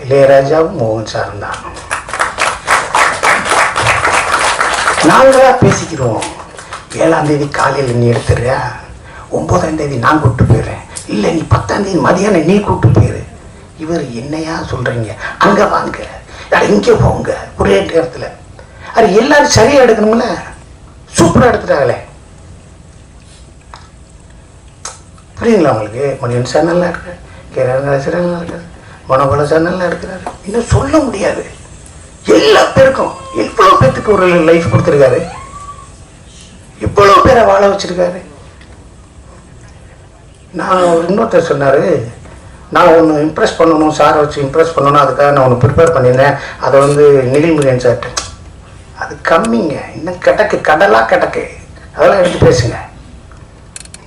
இளையராஜாவும் மோகன் சாரும் தான். நாங்களா பேசிக்கிறோம், 7ஆம் தேதி காலையில் நீ எடுத்துடுறியா, 9ஆம் தேதி நான் கூப்பிட்டு போயிடுறேன், இல்லை நீ 10ஆம் தேதி மதியானம் நீ கூப்பிட்டு போயிரு. இவர் என்னையா சொல்கிறீங்க, அங்கே வாங்க இங்கே போங்க ஒரே நேரத்தில். அது எல்லாரும் சரியாக எடுக்கணும்ல, சூப்பராக எடுத்துட்டாங்களே. புரியுங்களா உங்களுக்கு? மணிவன் சார் நல்லா இருக்கு, கே ரங்கராஜ் சார் நல்லா இருக்காரு, மனோபாலா சார் நல்லா இருக்கிறாரு. இன்னும் சொல்ல முடியாது. எல்லா பேருக்கும் எவ்வளோ பேருக்கு ஒரு லைஃப் கொடுத்துருக்காரு, இவ்வளோ பேரை வாழ வச்சிருக்காரு. நான் இன்னொருத்தர் சொன்னார், நான் ஒன்று இம்ப்ரெஸ் பண்ணணும், சாரை வச்சு இம்ப்ரெஸ் பண்ணணும், அதுக்காக நான் ஒன்று ப்ரிப்பேர் பண்ணியிருந்தேன், அதை நிதில்முருகன் சார்ட்டு. அது கம்மிங்க, இன்னும் கிடக்கு, கடலாக கிடக்கு, அதெல்லாம் எடுத்து பேசுங்க,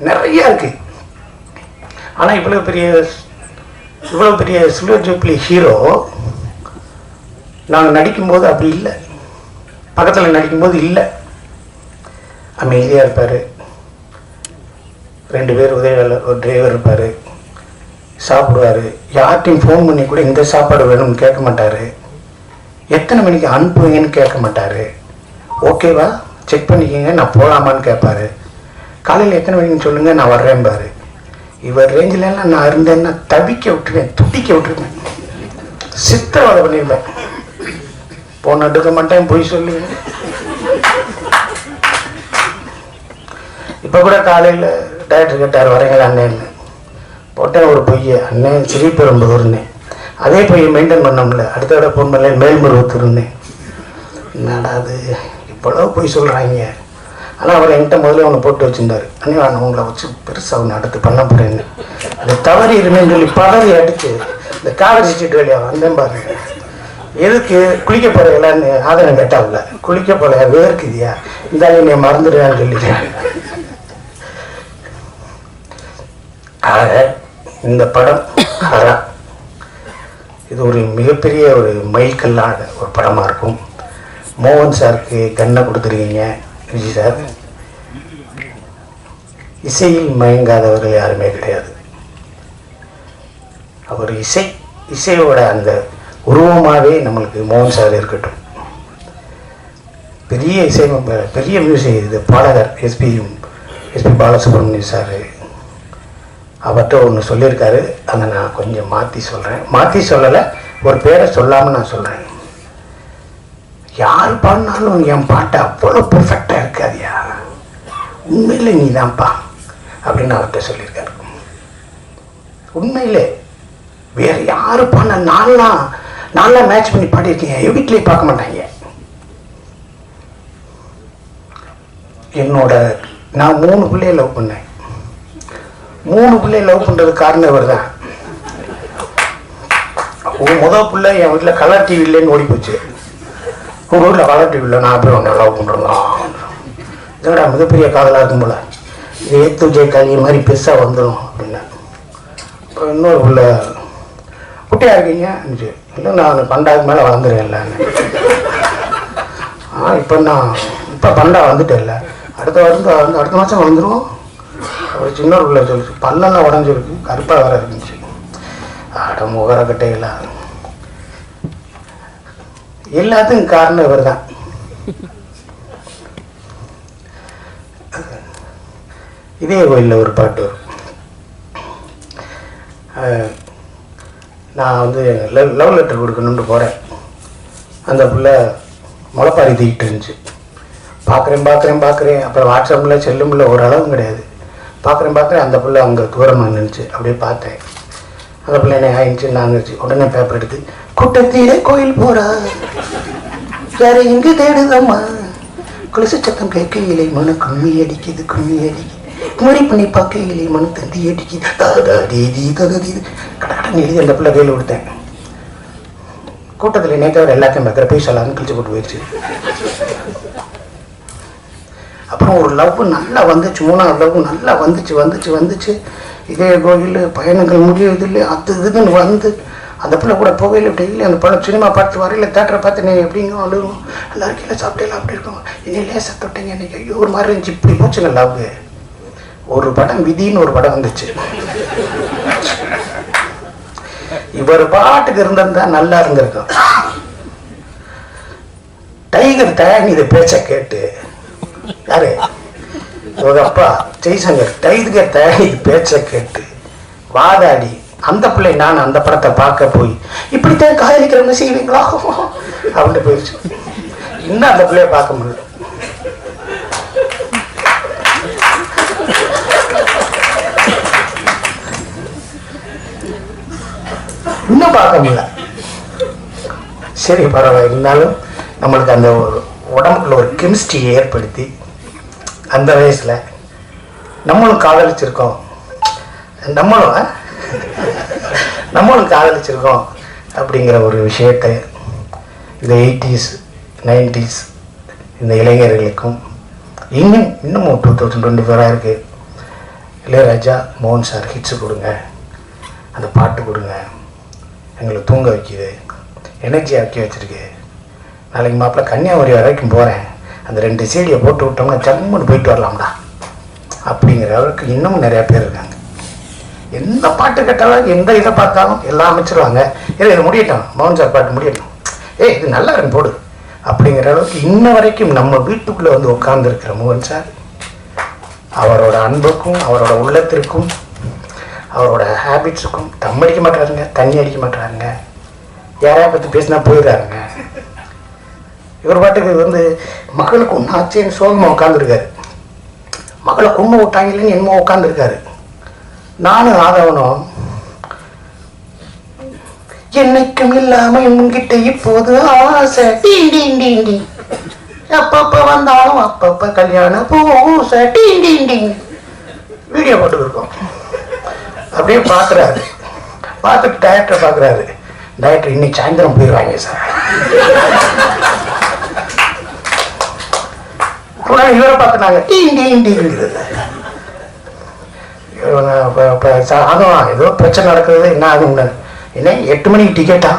நிறையா இருக்குது. ஆனால் இவ்வளோ பெரிய சில்வர் ஜூப்ளி ஹீரோ நாங்கள் நடிக்கும்போது அப்படி இல்லை, பக்கத்தில் நடிக்கும்போது இல்லை. அமைதியாக இருப்பார், 2 பேர் உதவியாளர், ஒரு டிரைவர் இருப்பார், சாப்பிடுவார். யார்ட்டையும் ஃபோன் பண்ணி கூட இந்த சாப்பாடு வேணும்னு கேட்க மாட்டார், எத்தனை மணிக்கு அனுப்புவீங்கன்னு கேட்க மாட்டார், ஓகேவா செக் பண்ணிக்கோங்க நான் போகலாமான்னு கேட்பார், காலையில் எத்தனை மணிக்குன்னு சொல்லுங்கள் நான் வர்றேன்பார். இவர் ரேஞ்சிலலாம் நான் இருந்தேன்னா தவிக்க விட்டுருவேன், துடிக்க விட்டுருவேன், சித்திரவதை பண்ணிடுவேன். போன் எடுக்க மாட்டேன், போய் சொல்லுவேன். இப்போ கூட காலையில் டைரக்டர் கேட்டார் வரீங்களா அண்ணேன்னு, போட்டேன் ஒரு பொய்யை, அண்ணன் ஸ்ரீபெரும்புதூர்னேன். அதே பொய்யை மெயின்டைன் பண்ணோம்ல, அடுத்த விட ஃபோன் பண்ணல மேல்மருவத்தூர்னேன். என்னடா அது இவ்வளோ பொய் சொல்கிறாங்க. ஆனால் அவர் என்கிட்ட முதல்ல ஒன்று போட்டு வச்சுருந்தார், அண்ணே நான் உங்களை வச்சு பெருசாக ஒன்று அடுத்து பண்ண போகிறேன்னு. அது தவறி இருந்தேன்னு சொல்லி பதறி அடித்து இந்த காவேரி ஸ்ட்ரீட் வழியாக வந்தேன் பாருங்க. எதுக்கு குளிக்க போகிறீங்களான்னு ஆதரவு கேட்டாவில்ல, குளிக்க போகலையா வேர்க்குதியா, இந்த நீ மறந்துடுவேன்னு சொல்லிட்டேன். ஆக இந்த படம் ஹரா இது ஒரு மிகப்பெரிய ஒரு மைல்கல்லான ஒரு படமாக இருக்கும். மோகன் சாருக்கு கண்ணை கொடுத்துருக்கீங்க. விஜய் சார் இசையில் மயங்காதவர்கள் யாருமே கிடையாது. அவர் இசையோட அந்த உருவமாகவே நம்மளுக்கு மோகன் சார் இருக்கட்டும். பெரிய பெரிய மியூசிக் இது பாடகர் எஸ்பி பாலசுப்ரமணியம் சார் அவர்கிட்ட ஒன்று சொல்லியிருக்காரு, அதை நான் கொஞ்சம் மாற்றி சொல்கிறேன். மாற்றி சொல்லலை, ஒரு பேரை சொல்லாமல் நான் சொல்கிறேன். யார் பாடினாலும் என் பாட்டு அவ்வளோ பெர்ஃபெக்டாக இருக்காதியா, உண்மையில் நீ தான்ப்பா அப்படின்னு அவர்கிட்ட சொல்லியிருக்காரு. உண்மையிலே வேறு யார் பாடின நான்லாம் மேட்ச் பண்ணி பாடியிருக்கீங்க, வீட்டிலே பார்க்க மாட்டாங்க. நான் 3 பிள்ளைய லவ் பண்ணேன். 3 பிள்ளைய லவ் பண்ணுறதுக்கு காரணம் இவர் தான். முதல் பிள்ளை என் வீட்டில் கலர் டிவி இல்லைன்னு ஓடி போச்சு. உங்கள் வீட்டில் கலர் டிவி இல்லை, நான் போய் ஒன்று லவ் பண்ணுறோம். இதோட மிகப்பெரிய காதலாக இருக்கும் போல, இது ஏத்து களி மாதிரி பெருசாக வந்துடும் அப்படின்னா. அப்புறம் இன்னொரு பிள்ளை குட்டியாக இருக்கீங்க, இல்லை நான் 12க்கு மேலே வளர்ந்துருவேன் இல்லைன்னு. இப்போ 12 வந்துட்டேன் இல்லை, அடுத்த மாதம் வளர்ந்துருவோம். அப்புறம் சின்ன பிள்ளை சொல்லிச்சு, பல்லெல்லாம் உடஞ்சிருக்கு, கருப்பாக வேற இருந்துச்சு. அட முகர கட்டைகளா, எல்லாத்துக்கும் காரணம் இவர் தான். இதே கோயிலில் ஒரு பாட்டு வரும். நான் லவ் லெட்டர் கொடுக்கணுன்ட்டு போகிறேன். அந்த பிள்ளை முளைப்பாரி தூக்கிட்டு இருந்துச்சு. பார்க்குறேன். அப்புறம் வாட்ஸ்அப்பில் செல்லுமில்ல ஓரளவும் கிடையாது. பார்க்குறேன். அந்த பிள்ளை அங்கே தூரமாக நின்றுச்சு. அப்படியே பார்த்தேன். அந்த பிள்ளை என்ன ஆயிடுச்சு, நாங்கிடுச்சு. உடனே பேப்பர் எடுத்து, கூட்டத்திலே கோயில் போகிறா வேற எங்கே தேடுதம்மா கொலுசு சத்தம் கேட்கையிலே மனு கும்மி அடிக்குது குமரி பண்ணி பார்க்கையிலே மனு தந்தி அடிக்குது தகுதி கடை எழுதி அந்த பிள்ளை கையில் கொடுத்தேன். கூட்டத்தில் நேற்று எல்லாத்தையும் பார்க்குற போய் சொல்லான்னு கிழிச்சு போட்டு போயிடுச்சு. அப்புறம் ஒரு லவ் நல்லா வந்துச்சு, 3ஆவது லவ் நல்லா வந்துச்சு. இதே கோயில் பயணங்கள் முடியதில்லை அது இதுன்னு வந்து அந்த பிள்ளை கூட போகையில் டெய்லி அந்த படம் சினிமா பார்த்து வரையில் தேட்டரை பார்த்து நீ எப்படிங்க அழுகும், எல்லாரும் கீழே சாப்பிட்டே அப்படி இருக்கும், இன்னும் லேசாக தொட்டீங்க இன்னைக்கு ஒரு மாதிரி இருந்துச்சு. இப்படி போச்சுங்க லவ். ஒரு படம் விதின்னு ஒரு படம் வந்துச்சு. இவர் பாட்டுக்கு இருந்திருந்தா நல்லா இருந்திருக்கும். டைகர் தயானி இதை பேச்ச கேட்டு யாரு ஒரு அப்பா ஜெய்சங்கர் டைகர் தயானி இது பேச்ச கேட்டு வாதாடி அந்த பிள்ளை நான் அந்த படத்தை பார்க்க போய் இப்படித்தான் காதலிக்கிறவங்க செய்வீங்களா அப்படின்னு போயிடுச்சு. இன்னும் அந்த பிள்ளைய பார்க்க முடியல. இன்னும் பார்க்க முடியல. சரி பரவாயில்ல, இருந்தாலும் நம்மளுக்கு அந்த உடம்புக்குள்ள ஒரு கெமிஸ்ட்ரி ஏற்படுத்தி அந்த வயசுல நம்மளும் காதலிச்சிருக்கோம் அப்படிங்கிற ஒரு விஷயத்தை இந்த 80s 90s இந்த இளைஞர்களுக்கும் இன்னும் 2024 இருக்கு. இளையராஜா மோகன் சார் ஹிட்ஸு கொடுங்க, அந்த பாட்டு கொடுங்க, எங்களை தூங்க வைக்கிது, எனர்ஜி ஆக்கி வச்சிருக்கு. நாளைக்கு மாப்பிள்ள கன்னியாகுமரி வரைக்கும் போகிறேன், அந்த 2 சீடியை போட்டு விட்டோம்னா ஜம்முன்னு போயிட்டு வரலாம்டா அப்படிங்கிற அளவுக்கு இன்னமும் நிறையா பேர் இருக்காங்க. எந்த பாட்டு கேட்டாலும் எந்த இதை பார்த்தாலும் எல்லாம் அமைச்சிருவாங்க. இது முடியட்டும், மோகன் சார் பாட்டு முடியட்டும், இது நல்லா இருக்கு போடு அப்படிங்கிற அளவுக்கு இன்ன வரைக்கும் நம்ம வீட்டுக்குள்ளே வந்து உட்கார்ந்துருக்கிற மோகன் சார் அவரோட அன்புக்கும் அவரோட உள்ளத்திற்கும் அவரோட ஹேபிட்ஸுக்கும் தம் அடிக்க மாட்டாருங்க, தண்ணி அடிக்க மாட்டாருங்க, யாரையா பற்றி பேசினா போயிடுறாருங்க. இவர் பாட்டுக்கு வந்து மகளுக்கு ஒன்றாச்சேன்னு சோகமாக உட்காந்துருக்காரு, மகளை கொண்டு விட்டாங்கன்னு என்னமோ உட்காந்துருக்காரு. நானும் ஆதவனும் என்னைக்கும் இல்லாம உங்ககிட்ட இப்போது ஆசை அப்பப்ப வந்தாலும் அப்பப்ப கல்யாணம் பூசை வீடியோ போட்டு இருக்கோம். அப்படியே பார்க்குறாரு, பார்த்துட்டு டைரக்டரை பார்க்குறாரு. டைரக்டர் இன்னைக்கு சாயந்தரம் போயிடுவாங்க சார். இவரை பார்த்துனாங்க அதுவும் ஏதோ பிரச்சனை நடக்குது என்ன ஆகுங்க. என்ன 8 மணிக்கு டிக்கெட்டா?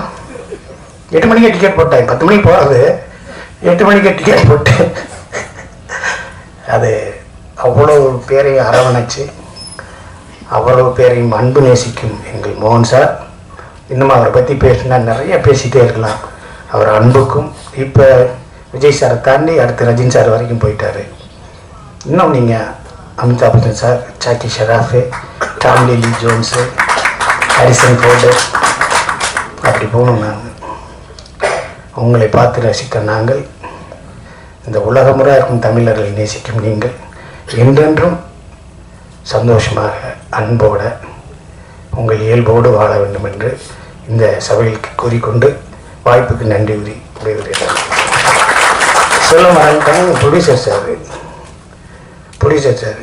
8 மணிக்கே டிக்கெட் போட்டாங்க. 10 மணிக்கு போகிறது, 8 மணிக்கே டிக்கெட் போட்டு அது அவ்வளோ பேரையும் அரவணைச்சு அவ்வளோ பேரையும் அன்பு நேசிக்கும் எங்கள் மோகன் சார். இன்னும் அவரை பற்றி பேசினா நிறைய பேசிகிட்டே இருக்கலாம். அவர் அன்புக்கும் இப்போ விஜய் சாரை தாண்டி அடுத்து ரஜினி சார் வரைக்கும் போயிட்டார். இன்னும் நீங்கள் அமிதாப் பச்சன் சார், சாக்கி ஷெராஃபு, டாம் லீ ஜோன்ஸு, ஹாரிசன் ஃபோர்டு அப்படி போகணும். நாங்கள் உங்களை பார்த்து ரசிக்க நாங்கள், இந்த உலகமுறை இருக்கும் தமிழர்களை நேசிக்கும் நீங்கள் என்றென்றும் சந்தோஷமாக அன்போடு உங்கள் இயல்போடு வாழ வேண்டும் என்று இந்த சபைக்கு கூறிக்கொண்டு வாய்ப்புக்கு நன்றி கூறி விடைபெறுகிறேன். சொல்ல மறந்துட்டாங்க ப்ரொடியூசர் சார்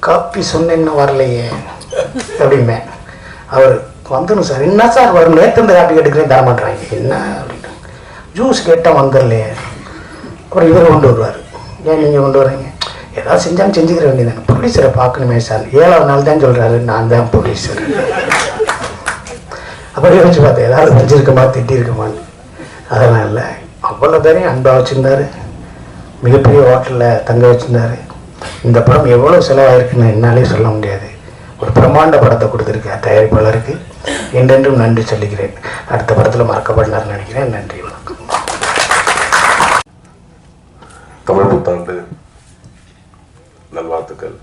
காப்பி சொன்னேன்னு வரலையே அப்படிமே. அவர் வந்துடும் சார், என்ன சார் வரும், நேற்று இந்த காப்பி கேட்டுக்கிறேன் தர மாட்டேறாங்க என்ன அப்படின்ட்டு. ஜூஸ் கேட்டால் வந்துடலையே. அப்புறம் இவர் கொண்டு வருவார். ஏன் நீங்கள் கொண்டு வர்றீங்க? ஏதாவது செஞ்சாலும் செஞ்சுக்கிற வேண்டியதாங்க. ப்ரொடியூசரை பார்க்கணுமே சார். 7வது நாள் தான் சொல்கிறாரு நான் தான் ப்ரொடியூசர். அப்புறம் யோசிச்சு பார்த்தேன் ஏதாவது செஞ்சுருக்கமா திட்டிருக்கமான்னு. அதெல்லாம் இல்லை, அவ்வளோ பேரையும் அன்பாக வச்சுருந்தாரு. மிகப்பெரிய ஹோட்டலில் தங்க வச்சுருந்தாரு. இந்த படம் எவ்வளோ செலவாயிருக்குன்னு என்னாலே சொல்ல முடியாது. ஒரு பிரம்மாண்ட படத்தை கொடுத்துருக்க தயாரிப்பாளருக்கு என்றென்றும் நன்றி சொல்லிக்கிறேன். அடுத்த படத்தில் மறக்கப்படலான்னு நினைக்கிறேன். நன்றி, வணக்கம். தமிழ் புத்தாண்டு நல்வாழ்த்துக்கள்.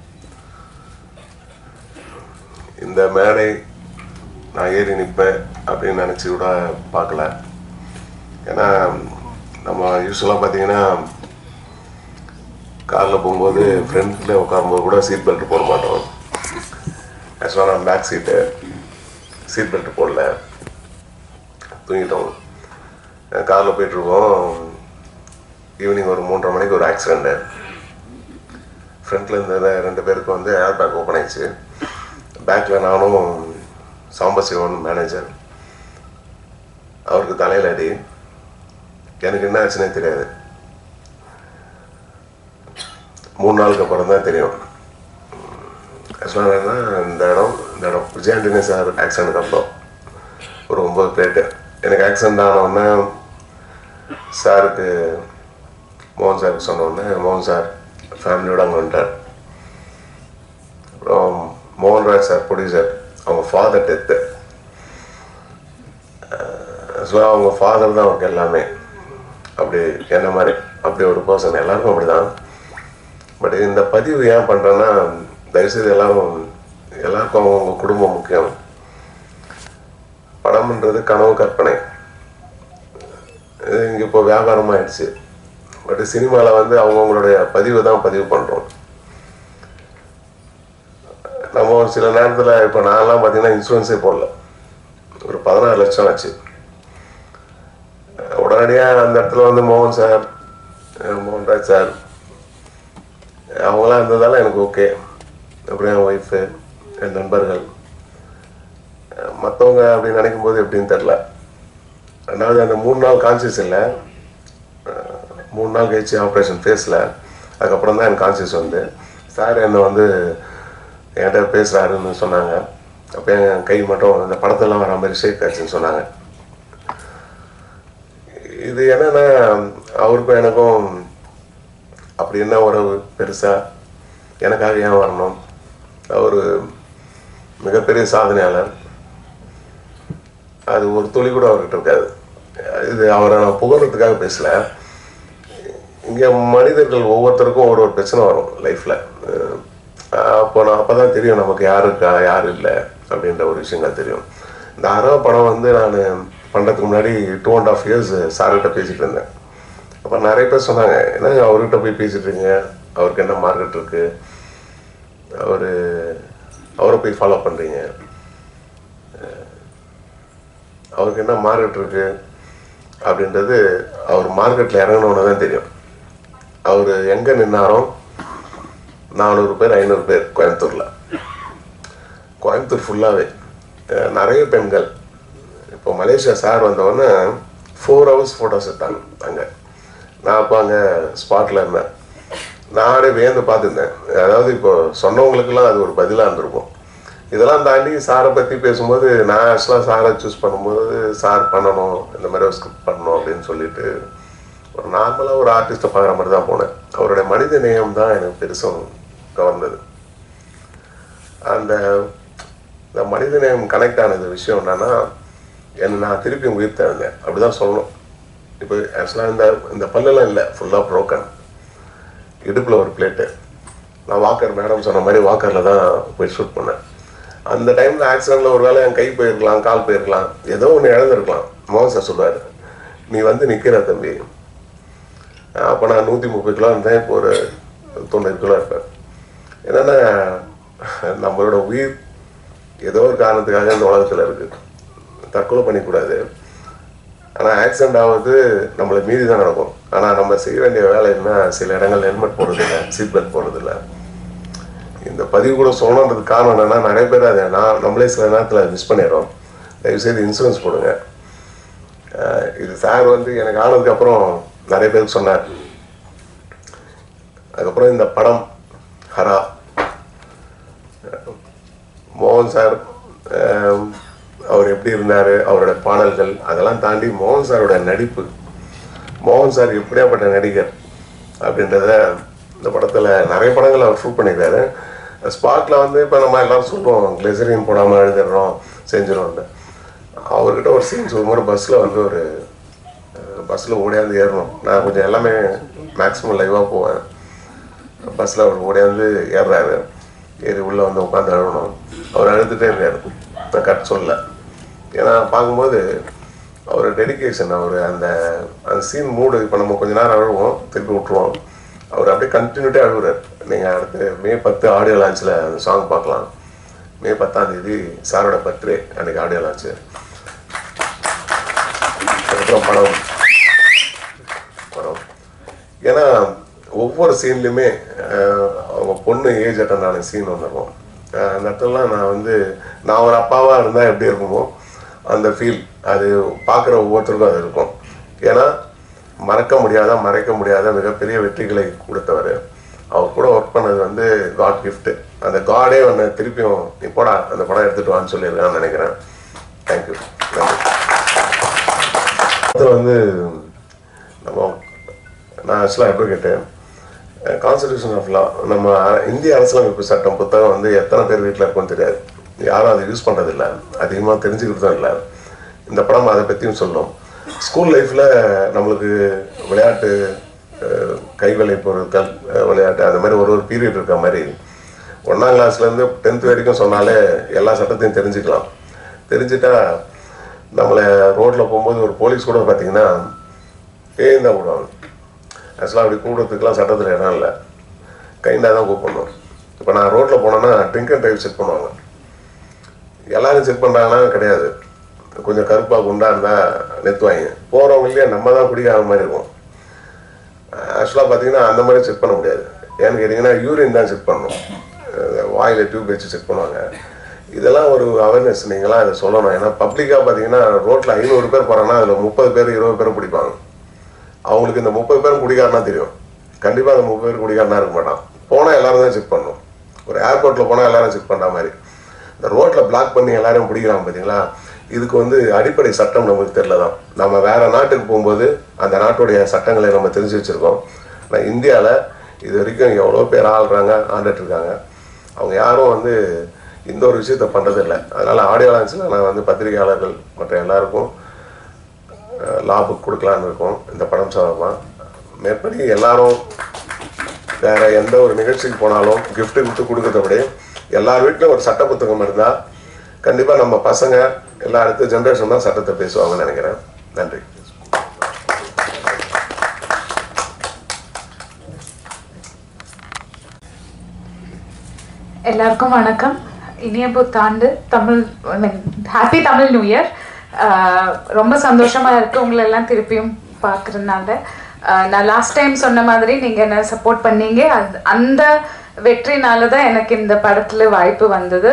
இந்த மேடை நான் ஏறி நிற்பேன் அப்படின்னு நினச்சி கூட பார்க்கல. ஏன்னா நம்ம யூஸ்வலாக பார்த்தீங்கன்னா காரில் போகும்போது ஃப்ரண்ட்டில் உட்காரும்போது கூட சீட் பெல்ட் போட மாட்டோம். ஆக்சுவலாக நான் பேக் சீட் பெல்ட் போடல, தூங்கிட்டோம். காரில் போயிட்டுருக்கோம். ஈவினிங் ஒரு 3:30 மணிக்கு ஒரு ஆக்சிடெண்ட்டு. ஃப்ரண்ட்டில் இருந்த 2 பேருக்கு வந்து ஏர் பேக் ஓப்பன் ஆயிடுச்சு. பேக்கில் நானும் சாம்பசிவன் மேனேஜர். அவருக்கு தலையில் அடி. எனக்கு என்ன ஆச்சுன்னே தெரியாது. 3 நாளுக்கு அப்புறம் தான் தெரியும். ஆக்சுவலாக இந்த இடம் விஜயாண்டினி சார் ஆக்சிடென்ட்டுக்கு அப்புறம் ஒரு 9 பிளேட்டு. எனக்கு ஆக்சிடென்ட் ஆனவுடனே சாருக்கு மோகன் சாருக்கு சொன்னோடனே மோகன் சார் ஃபேமிலியோடு அங்கே வந்துட்டார். அப்புறம் மோகன்ராஜ் சார் ப்ரொடியூசர், அவங்க ஃபாதர் டெத்து. ஸோ அவங்க ஃபாதர் தான் அவருக்கு எல்லாமே. அப்படி என்ன மாதிரி அப்படி ஒரு பர்சன், எல்லாருக்கும் அப்படி தான். பட் இந்த பதிவு ஏன் பண்ணுறேன்னா, தயவுசெய்து எல்லாருக்கும் அவங்க குடும்பம் முக்கியம். படம்ன்றது கனவு கற்பனை. இங்கே இப்போ வியாபாரமாக ஆயிடுச்சு. பட் சினிமாவில் வந்து அவங்கவுங்களுடைய பதிவை தான் பதிவு பண்ணுறோம். நம்ம ஒரு சில நேரத்தில் இப்போ நான்லாம் பார்த்தீங்கன்னா இன்சூரன்ஸே போடல. ஒரு 16 லட்சம் ஆச்சு. உடனடியாக அந்த இடத்துல வந்து மோகன் சார், மோகன்ராஜ் சார் அவங்களாம் இருந்ததால எனக்கு ஓகே. அப்புறம் என் ஒய்ஃபு, என் நண்பர்கள், மற்றவங்க அப்படி நினைக்கும் போது எப்படின்னு தெரில. ரெண்டாவது அந்த 3 நாள் கான்சியஸ் இல்லை. 3 நாள் கழிச்சு ஆப்ரேஷன் ஃபேஸில். அதுக்கப்புறம் தான் எனக்கு கான்சியஸ் வந்து சார் என்னை வந்து என்கிட்ட பேசுகிறாருன்னு சொன்னாங்க. அப்போ என் கை மட்டும் இந்த படத்தெல்லாம் வர மாதிரி ஷேக் ஆச்சுன்னு சொன்னாங்க. இது என்னென்னா, அவருக்கும் எனக்கும் அப்படி என்ன உறவு பெருசாக, எனக்காக ஏன் வரணும்? அவர் மிகப்பெரிய சாதனையாளர். அது ஒரு துளி கூட அவர்கிட்ட இருக்காது. இது அவரை நான் புகழ்றதுக்காக பேசலை. இங்கே மனிதர்கள் ஒவ்வொருத்தருக்கும் ஒரு பிரச்சனை வரும் லைஃப்பில். அப்போ தான் தெரியும் நமக்கு யார் இருக்கா யார் இல்லை அப்படின்ற ஒரு விஷயங்கள் தெரியும். இந்த அரா படம் வந்து நான் பண்ணுறதுக்கு முன்னாடி 2.5 இயர்ஸ் சார்கிட்ட பேசிகிட்டு இருந்தேன். அப்போ நிறைய பேர் சொன்னாங்க, ஏன்னா அவர்கிட்ட போய் பேசிகிட்டு இருக்கீங்க, அவருக்கு என்ன மார்க்கெட் இருக்குது, அவரை போய் ஃபாலோ பண்ணுறீங்க, அவருக்கு என்ன மார்க்கெட் இருக்குது அப்படின்றது அவர் மார்க்கெட்டில் இறங்கினோன்னு தான் தெரியும். அவர் எங்கே நின்னாரோ 400 பேர் 500 பேர் கோயம்புத்தூர் ஃபுல்லாகவே நிறைய பெண்கள். இப்போ மலேசியா சார் வந்தவொடனே 4 hours ஃபோட்டோஸ் எடுத்தாங்க அங்கே. நான் அப்போ அங்கே ஸ்பாட்டில் இருந்தேன். நானே வேந்து பார்த்துருந்தேன். அதாவது இப்போ சொன்னவங்களுக்கெல்லாம் அது ஒரு பதிலாக இருந்திருக்கும். இதெல்லாம் தாண்டி சாரை பற்றி பேசும்போது நான் ஆக்சுவலாக சாரை சூஸ் பண்ணும்போது சார் பண்ணணும், இந்த மாதிரி ஒரு ஸ்கிரிப்ட் பண்ணணும் அப்படின்னு சொல்லிட்டு ஒரு நார்மலாக ஒரு ஆர்டிஸ்ட்டை பார்க்குற மாதிரி தான் போனேன். அவருடைய மனித நேயம் தான் எனக்கு பெருசும் கவர்ந்தது. அந்த மனித நேயம் கனெக்ட் ஆனது விஷயம் என்னன்னா, நான் திருப்பி உயிர் தந்தேன் அப்படி தான் சொல்லணும். இப்போ ஆக்சுவலாக இந்த பல்லெல்லாம் இல்லை, ஃபுல்லாக ப்ரோக்கன். இடுப்பில் ஒரு பிளேட்டு. நான் வாக்கர் மேடம் சொன்ன மாதிரி வாக்கரில் தான் போய் ஷூட் பண்ணேன். அந்த டைமில் ஆக்சிடெண்ட்டில் ஒரு வேளை என் கை போயிருக்கலாம், கால் போயிருக்கலாம், ஏதோ ஒன்று இழந்திருக்கலாம். மோகன் சார் சொல்லுவார், நீ வந்து நிற்கிற தம்பி. அப்போ நான் 130 கிலோ இருந்தேன், இப்போ ஒரு 90 கிலோ இருப்பேன். என்னென்னா நம்மளோட உயிர் ஏதோ ஒரு காரணத்துக்காக இந்த உலகத்தில் இருக்குது. தற்கொலை பண்ணிக்கூடாது. ஆனால் ஆக்சிடெண்ட் ஆகுது நம்மளை மீறி தான் நடக்கும். ஆனால் நம்ம செய்ய வேண்டிய வேலை என்ன, சில இடங்கள் ஹெல்மெட் போடுறதில்லை, சீட் பெல்ட் போடுறதில்லை. இந்த பதிவு கூட சொல்லணுன்றதுக்கு காரணம் என்னென்னா, நிறைய பேர் அதை நம்மளே சில நேரத்தில் மிஸ் பண்ணிடுறோம். தயவுசெய்து இன்சூரன்ஸ் போடுங்க. இது சார் வந்து எனக்கு ஆனதுக்கப்புறம் நிறைய பேருக்கு சொன்னார். அதுக்கப்புறம் இந்த படம் ஹரா, மோகன் சார் அவர் எப்படி இருந்தார், அவரோட பாடல்கள், அதெல்லாம் தாண்டி மோகன் சாரோட நடிப்பு, மோகன் சார் எப்படியாப்பட்ட நடிகர் அப்படின்றத இந்த படத்தில் நிறைய படங்கள் அவர் ஷூட் பண்ணியிருக்காரு. ஸ்பாட்டில் வந்து இப்போ நம்ம எல்லோரும் சொல்லுவோம், கிளிசரின் போடாமல் எழுதிடுறோம் செஞ்சிடறோம்னு. அவர்கிட்ட ஒரு சீன்ஸ் ஒரு மாதிரி பஸ்ஸில் ஓடியாந்து ஏறணும். நான் கொஞ்சம் எல்லாமே மேக்ஸிமம் லைவாக போவேன். பஸ்ஸில் அவர் ஓடியாந்து ஏறுறாரு, ஏறி உள்ளே வந்து உட்காந்து அழுகணும். அவர் அழுதுகிட்டே இருக்காரு. நான் கட் சொல்லலை, ஏன்னா பார்க்கும்போது அவர் டெடிக்கேஷன், அவர் அந்த சீன் மூடு. இப்போ நம்ம கொஞ்ச நேரம் அழுவோம், திருப்பி விட்டுருவோம். அவர் அப்படியே கண்டினியூட்டே அழுகுறார். நீங்கள் அடுத்து May 10 ஆடியோ லான்ச்சில் அந்த சாங் பார்க்கலாம். May 10 சாரோட பர்த்டே அன்றைக்கி ஆடியோ லான்ச்சு. அதுக்கப்புறம் படம் ஏன்னா ஒவ்வொரு சீன்லையுமே அவங்க பொண்ணு ஏஜ் அட்டன் ஆன சீன் ஒன்று இருக்கும். அந்த இடத்துலலாம் நான் ஒரு அப்பாவாக இருந்தால் எப்படி இருக்குமோ அந்த ஃபீல் அது பார்க்குற ஒவ்வொருத்தருக்கும் அது இருக்கும். ஏன்னா மறக்க முடியாத மறைக்க முடியாத மிகப்பெரிய வெற்றிகளை கொடுத்தவர். அவர் கூட ஒர்க் பண்ணது காட் கிஃப்ட்டு. அந்த காடே திருப்பியும் நீ போடா அந்த படம் எடுத்துகிட்டு வான்னு சொல்லியிருக்கான்னு நினைக்கிறேன். தேங்க்யூ. நான் ஆக்சுவலாக எப்படி கேட்டேன், கான்ஸ்டிடியூஷன் ஆஃப் லா, நம்ம இந்திய அரசியலமைப்பு சட்டம் புத்தகம் எத்தனை பேர் வீட்டில் இருக்கும்னு தெரியாது. யாரும் அதை யூஸ் பண்ணுறதில்லை, அதிகமாக தெரிஞ்சுக்கிட்டு இல்லை. இந்த படம் அதை பற்றியும் சொல்லும். ஸ்கூல் லைஃப்பில் நம்மளுக்கு விளையாட்டு, கைவேலை பொருட்கள் விளையாட்டு, அந்த மாதிரி ஒரு பீரியட் இருக்க மாதிரி 1ஆம் கிளாஸ்லேருந்து 10th வரைக்கும் சொன்னாலே எல்லா சட்டத்தையும் தெரிஞ்சுக்கலாம். தெரிஞ்சுட்டா நம்மளை ரோட்டில் போகும்போது ஒரு போலீஸ் கூட பார்த்தீங்கன்னா தான் கூடுவாங்க. ஆக்சுவலாக அப்படி கூடுறதுக்கெலாம் சட்டத்தில் இடம் இல்லை, கைண்டாக தான் கூப்பிடணும். இப்போ நான் ரோட்டில் போனேன்னா ட்ரிங்க் அண்ட் ட்ரைவ் செக் பண்ணுவாங்க. எல்லாரும் செக் பண்ணுறாங்கன்னா கிடையாது. கொஞ்சம் கருப்பாக குண்டா இருந்தால் நிறுத்துவாங்க. போகிறவங்க இல்லையா நம்ம தான் குடிக்காத மாதிரி இருக்கும். ஆக்சுவலாக பார்த்தீங்கன்னா அந்த மாதிரி செக் பண்ண முடியாது. ஏன்னு கேட்டிங்கன்னா யூரின் தான் செக் பண்ணணும், வாயில் டியூப் வச்சு செக் பண்ணுவாங்க. இதெல்லாம் ஒரு அவேர்னஸ் நீங்களாம் இதை சொல்லணும். ஏன்னா பப்ளிக்காக பார்த்தீங்கன்னா ரோட்டில் 500 பேர் போகிறாங்கன்னா அதில் 30 பேர் 20 பேர் பிடிப்பாங்க. அவங்களுக்கு இந்த 30 பேரும் குடிக்காரனா தெரியும். கண்டிப்பாக அந்த 30 பேர் குடிக்காரனா இருக்க மாட்டான். போனால் எல்லாரும் தான் செக் பண்ணணும். ஒரு ஏர்போர்ட்டில் போனால் எல்லாரும் செக் பண்ணுற மாதிரி இந்த ரோட்டில் பிளாக் பண்ணி எல்லாரும் பிடிக்கிறாங்க பார்த்தீங்களா. இதுக்கு அடிப்படை சட்டம் நமக்கு தெரியல தான். நம்ம வேறு நாட்டுக்கு போகும்போது அந்த நாட்டுடைய சட்டங்களை நம்ம தெரிஞ்சு வச்சுருக்கோம். ஆனால் இந்தியாவில் இது வரைக்கும் எவ்வளோ பேர் ஆண்டுட்டு இருக்காங்க. அவங்க யாரும் இந்த ஒரு விஷயத்த பண்ணுறதில்லை. அதனால் ஆடியோ லான்ச்சில் நான் பத்திரிகையாளர்கள் மற்ற எல்லாருக்கும் லா புக் கொடுக்கலான்னு இருக்கோம் இந்த படம் சார்பாக. மேற்படி எல்லாரும் வேறு எந்த ஒரு நிகழ்ச்சிக்கு போனாலும் கிஃப்ட்டு கொடுக்கறத விட எல்லார் வீட்டிலும் ஒரு சட்ட புத்தகம் இருந்தால் கண்டிப்பாக நம்ம பசங்க எல்லா அடுத்த ஜென்ரேஷன் தான் சட்டத்தை பேசுவாங்கன்னு நினைக்கிறேன். நன்றி. எல்லாருக்கும் வணக்கம். இனிய புத்தாண்டு, Tamil happy Tamil new year. ரொம்ப சந்தோஷமா இருக்கு உங்களை எல்லாம் திருப்பியும் பார்க்கறதுனால. நான் லாஸ்ட் டைம் சொன்ன மாதிரி நீங்கள் என்ன சப்போர்ட் பண்ணீங்க. அந்த வெற்றினால தான் எனக்கு இந்த படத்தில் வாய்ப்பு வந்தது.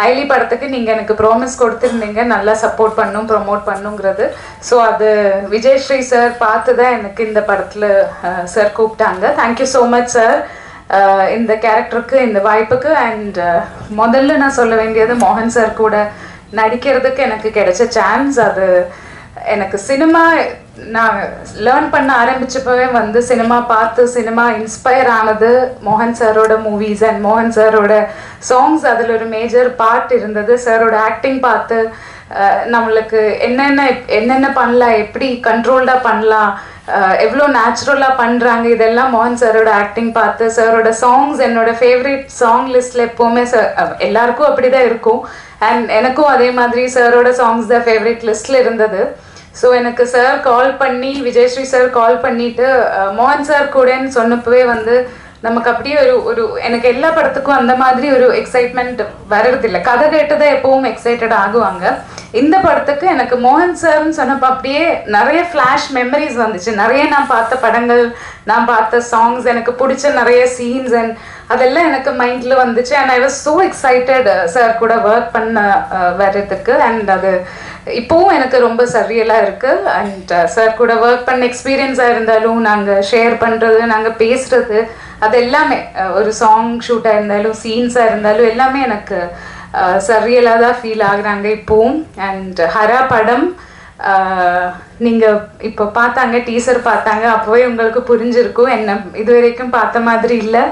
ஐலி படத்துக்கு நீங்கள் எனக்கு ப்ராமிஸ் கொடுத்துருந்தீங்க நல்லா சப்போர்ட் பண்ணும் ப்ரொமோட் பண்ணுங்கிறது. ஸோ அது விஜயஸ்ரீ சார் பார்த்து தான் எனக்கு இந்த படத்தில் சார் கூப்பிட்டாங்க. தேங்க்யூ ஸோ மச் சார் இந்த கேரக்டருக்கு, இந்த வாய்ப்புக்கு. அண்ட் முதல்ல நான் சொல்ல வேண்டியது, மோகன் சார் கூட நடிக்கிறதுக்கு எனக்கு கிடைச்ச சான்ஸ். அது எனக்கு சினிமா நான் லேர்ன் பண்ண ஆரம்பிச்சப்பவே சினிமா பார்த்து சினிமா இன்ஸ்பயர் ஆனது மோகன் சாரோட மூவிஸ் அண்ட் மோகன் சாரோட சாங்ஸ். அதில் ஒரு மேஜர் பார்ட் இருந்தது. சாரோட ஆக்டிங் பார்த்து நம்மளுக்கு என்னென்ன பண்ணலாம், எப்படி கண்ட்ரோல்டாக பண்ணலாம், எவ்வளோ நேச்சுரலாக பண்ணுறாங்க, இதெல்லாம் மோகன் சாரோட ஆக்டிங் பார்த்து. சாரோட சாங்ஸ் என்னோட ஃபேவரட் சாங் லிஸ்ட்டில் எப்போவுமே எல்லாருக்கும் அப்படி தான் இருக்கும். அண்ட் எனக்கும் அதே மாதிரி சாரோட சாங்ஸ் தான் ஃபேவரட் லிஸ்ட்டில் இருந்தது. ஸோ எனக்கு சார் கால் பண்ணி, விஜயஸ்ரீ சார் கால் பண்ணிவிட்டு மோகன் சார் கூடன்னு சொன்னப்பவே நமக்கு அப்படியே ஒரு எனக்கு எல்லா படத்துக்கும் அந்த மாதிரி ஒரு எக்ஸைட்மெண்ட் வர்றதில்லை. கதை கேட்டுதான் எப்பவும் எக்ஸைட்டட் ஆகுவாங்க. இந்த படத்துக்கு எனக்கு மோகன் சார்ன்னு சொன்னப்போ அப்படியே நிறைய ஃப்ளாஷ் மெமரிஸ் வந்துச்சு. நிறைய நான் பார்த்த படங்கள், நான் பார்த்த சாங்ஸ், எனக்கு பிடிச்ச நிறைய சீன்ஸ் அண்ட் அதெல்லாம் எனக்கு மைண்டில் வந்துச்சு. And I was so excited sir கூட ஒர்க் பண்ண வர்றதுக்கு. அண்ட் அது இப்போவும் எனக்கு ரொம்ப சரியலாக இருக்குது. அண்ட் சார் கூட ஒர்க் பண்ண எக்ஸ்பீரியன்ஸாக இருந்தாலும், நாங்கள் ஷேர் பண்ணுறது, நாங்கள் பேசுகிறது, அது எல்லாமே ஒரு சாங் ஷூட்டாக இருந்தாலும் சீன்ஸாக இருந்தாலும் எல்லாமே எனக்கு சரியலாக தான் ஃபீல் ஆகுறாங்க இப்போவும். அண்ட் ஹரா படம் நீங்கள் இப்போ பார்த்தாங்க, டீசர் பார்த்தாங்க, அப்போவே உங்களுக்கு புரிஞ்சிருக்கும். என்ன இது வரைக்கும் பார்த்த மாதிரி இல்லை.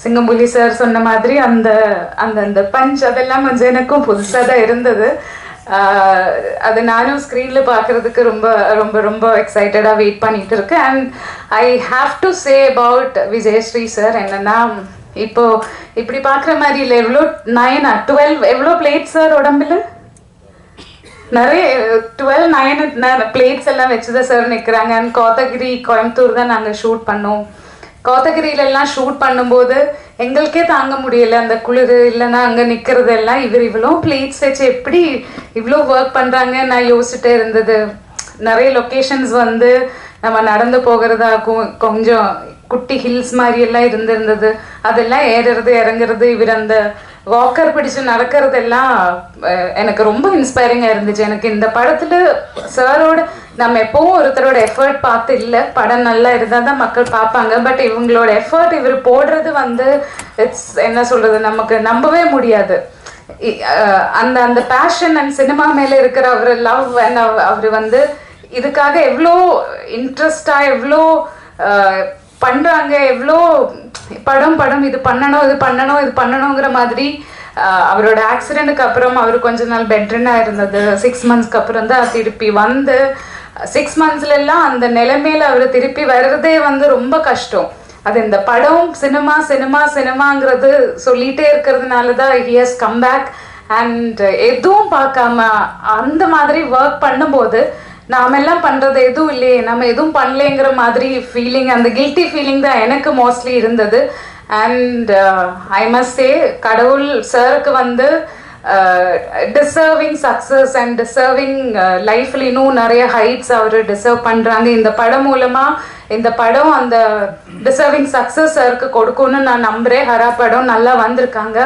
சிங்கம்புலி சார் சொன்ன மாதிரி அந்த அந்த அந்த பஞ்ச் அதெல்லாம் எனக்கும் புதுசாக தான் இருந்தது. அது நானும் ஸ்க்ரீனில் பார்க்குறதுக்கு ரொம்ப ரொம்ப ரொம்ப எக்ஸைட்டடாக வெயிட் பண்ணிகிட்டு இருக்கேன். And I have to say about Vijayasri sir என்னென்னா, இப்போது இப்படி பார்க்குற மாதிரி இல்லை. எவ்வளோ 9 12 எவ்வளோ பிளேட் சார் உடம்புல நிறைய 12 9 பிளேட்ஸ் எல்லாம் வச்சுதான் சார் நிற்கிறாங்க. அண்ட் கோத்தகிரி, கோயம்புத்தூர் தான் நாங்கள் ஷூட் பண்ணோம். கோத்தகிரியிலெல்லாம் ஷூட் பண்ணும்போது எங்களுக்கே தாங்க முடியலை அந்த குளிர். இல்லைன்னா அங்கே நிற்கிறதெல்லாம் இவ்வளோ பிளேட்ஸ் வச்சு எப்படி இவ்வளோ ஒர்க் பண்ணுறாங்க நான் யோசிச்சுட்டே இருந்தது. நிறைய லொக்கேஷன்ஸ் நம்ம நடந்து போகிறதா கொஞ்சம் குட்டி ஹில்ஸ் மாதிரி எல்லாம் இருந்திருந்தது. அதெல்லாம் ஏறுறது இறங்குறது, இவர் அந்த வாக்கர் பிடிச்சு நடக்கிறதெல்லாம் எனக்கு ரொம்ப இன்ஸ்பைரிங்காக இருந்துச்சு. எனக்கு இந்த படத்தில் சாரோட நம்ம எப்பவும் ஒருத்தரோட எஃபர்ட் பார்த்து இல்லை, படம் நல்லா இருந்தால் தான் மக்கள் பார்ப்பாங்க. பட் இவங்களோட எஃபர்ட் இவர் போடுறது வந்து இட்ஸ் என்ன சொல்கிறது, நமக்கு நம்பவே முடியாது. அந்த அந்த பேஷன் அண்ட் சினிமா மேலே இருக்கிற அவர் லவ் அண்ட் அவர் வந்து இதுக்காக எவ்வளோ இன்ட்ரெஸ்டாக எவ்வளோ பண்ணுறாங்க, எவ்வளோ படம் இது பண்ணணுங்கிற மாதிரி. அவரோட ஆக்சிடென்ட்டுக்கு அப்புறம் அவர் கொஞ்ச நாள் பெட்ரினாக இருந்தது. 6 monthsக்கு அப்புறம் தான் திருப்பி வந்து 6 monthsலாம் அந்த நிலைமையில அவர் திருப்பி வர்றதே வந்து ரொம்ப கஷ்டம். அது இந்த படம் சினிமாங்கிறது சொல்லிகிட்டே இருக்கிறதுனால தான் he has come back. And எதுவும் பார்க்காம அந்த மாதிரி ஒர்க் பண்ணும்போது நாமெல்லாம் பண்ணுறது எதுவும் இல்லையே, நம்ம எதுவும் பண்ணலேங்கிற மாதிரி ஃபீலிங், அந்த கில்ட்டி ஃபீலிங் தான் எனக்கு மோஸ்ட்லி இருந்தது. அண்ட் ஐ மஸ்ட் சே, கடவுள் சாருக்கு வந்து டிசர்விங் சக்ஸஸ் அண்ட் டிசர்விங் லைஃப்பில் இன்னும் நிறைய ஹைட்ஸ் அவர் டிசர்வ் பண்ணுறாங்க. இந்த படம் மூலமாக இந்த படம் அந்த டிசர்விங் சக்ஸஸ் சாருக்கு கொடுக்கும்னு நான் நம்புகிறேன். ஹரா படம் நல்லா வந்திருக்காங்க.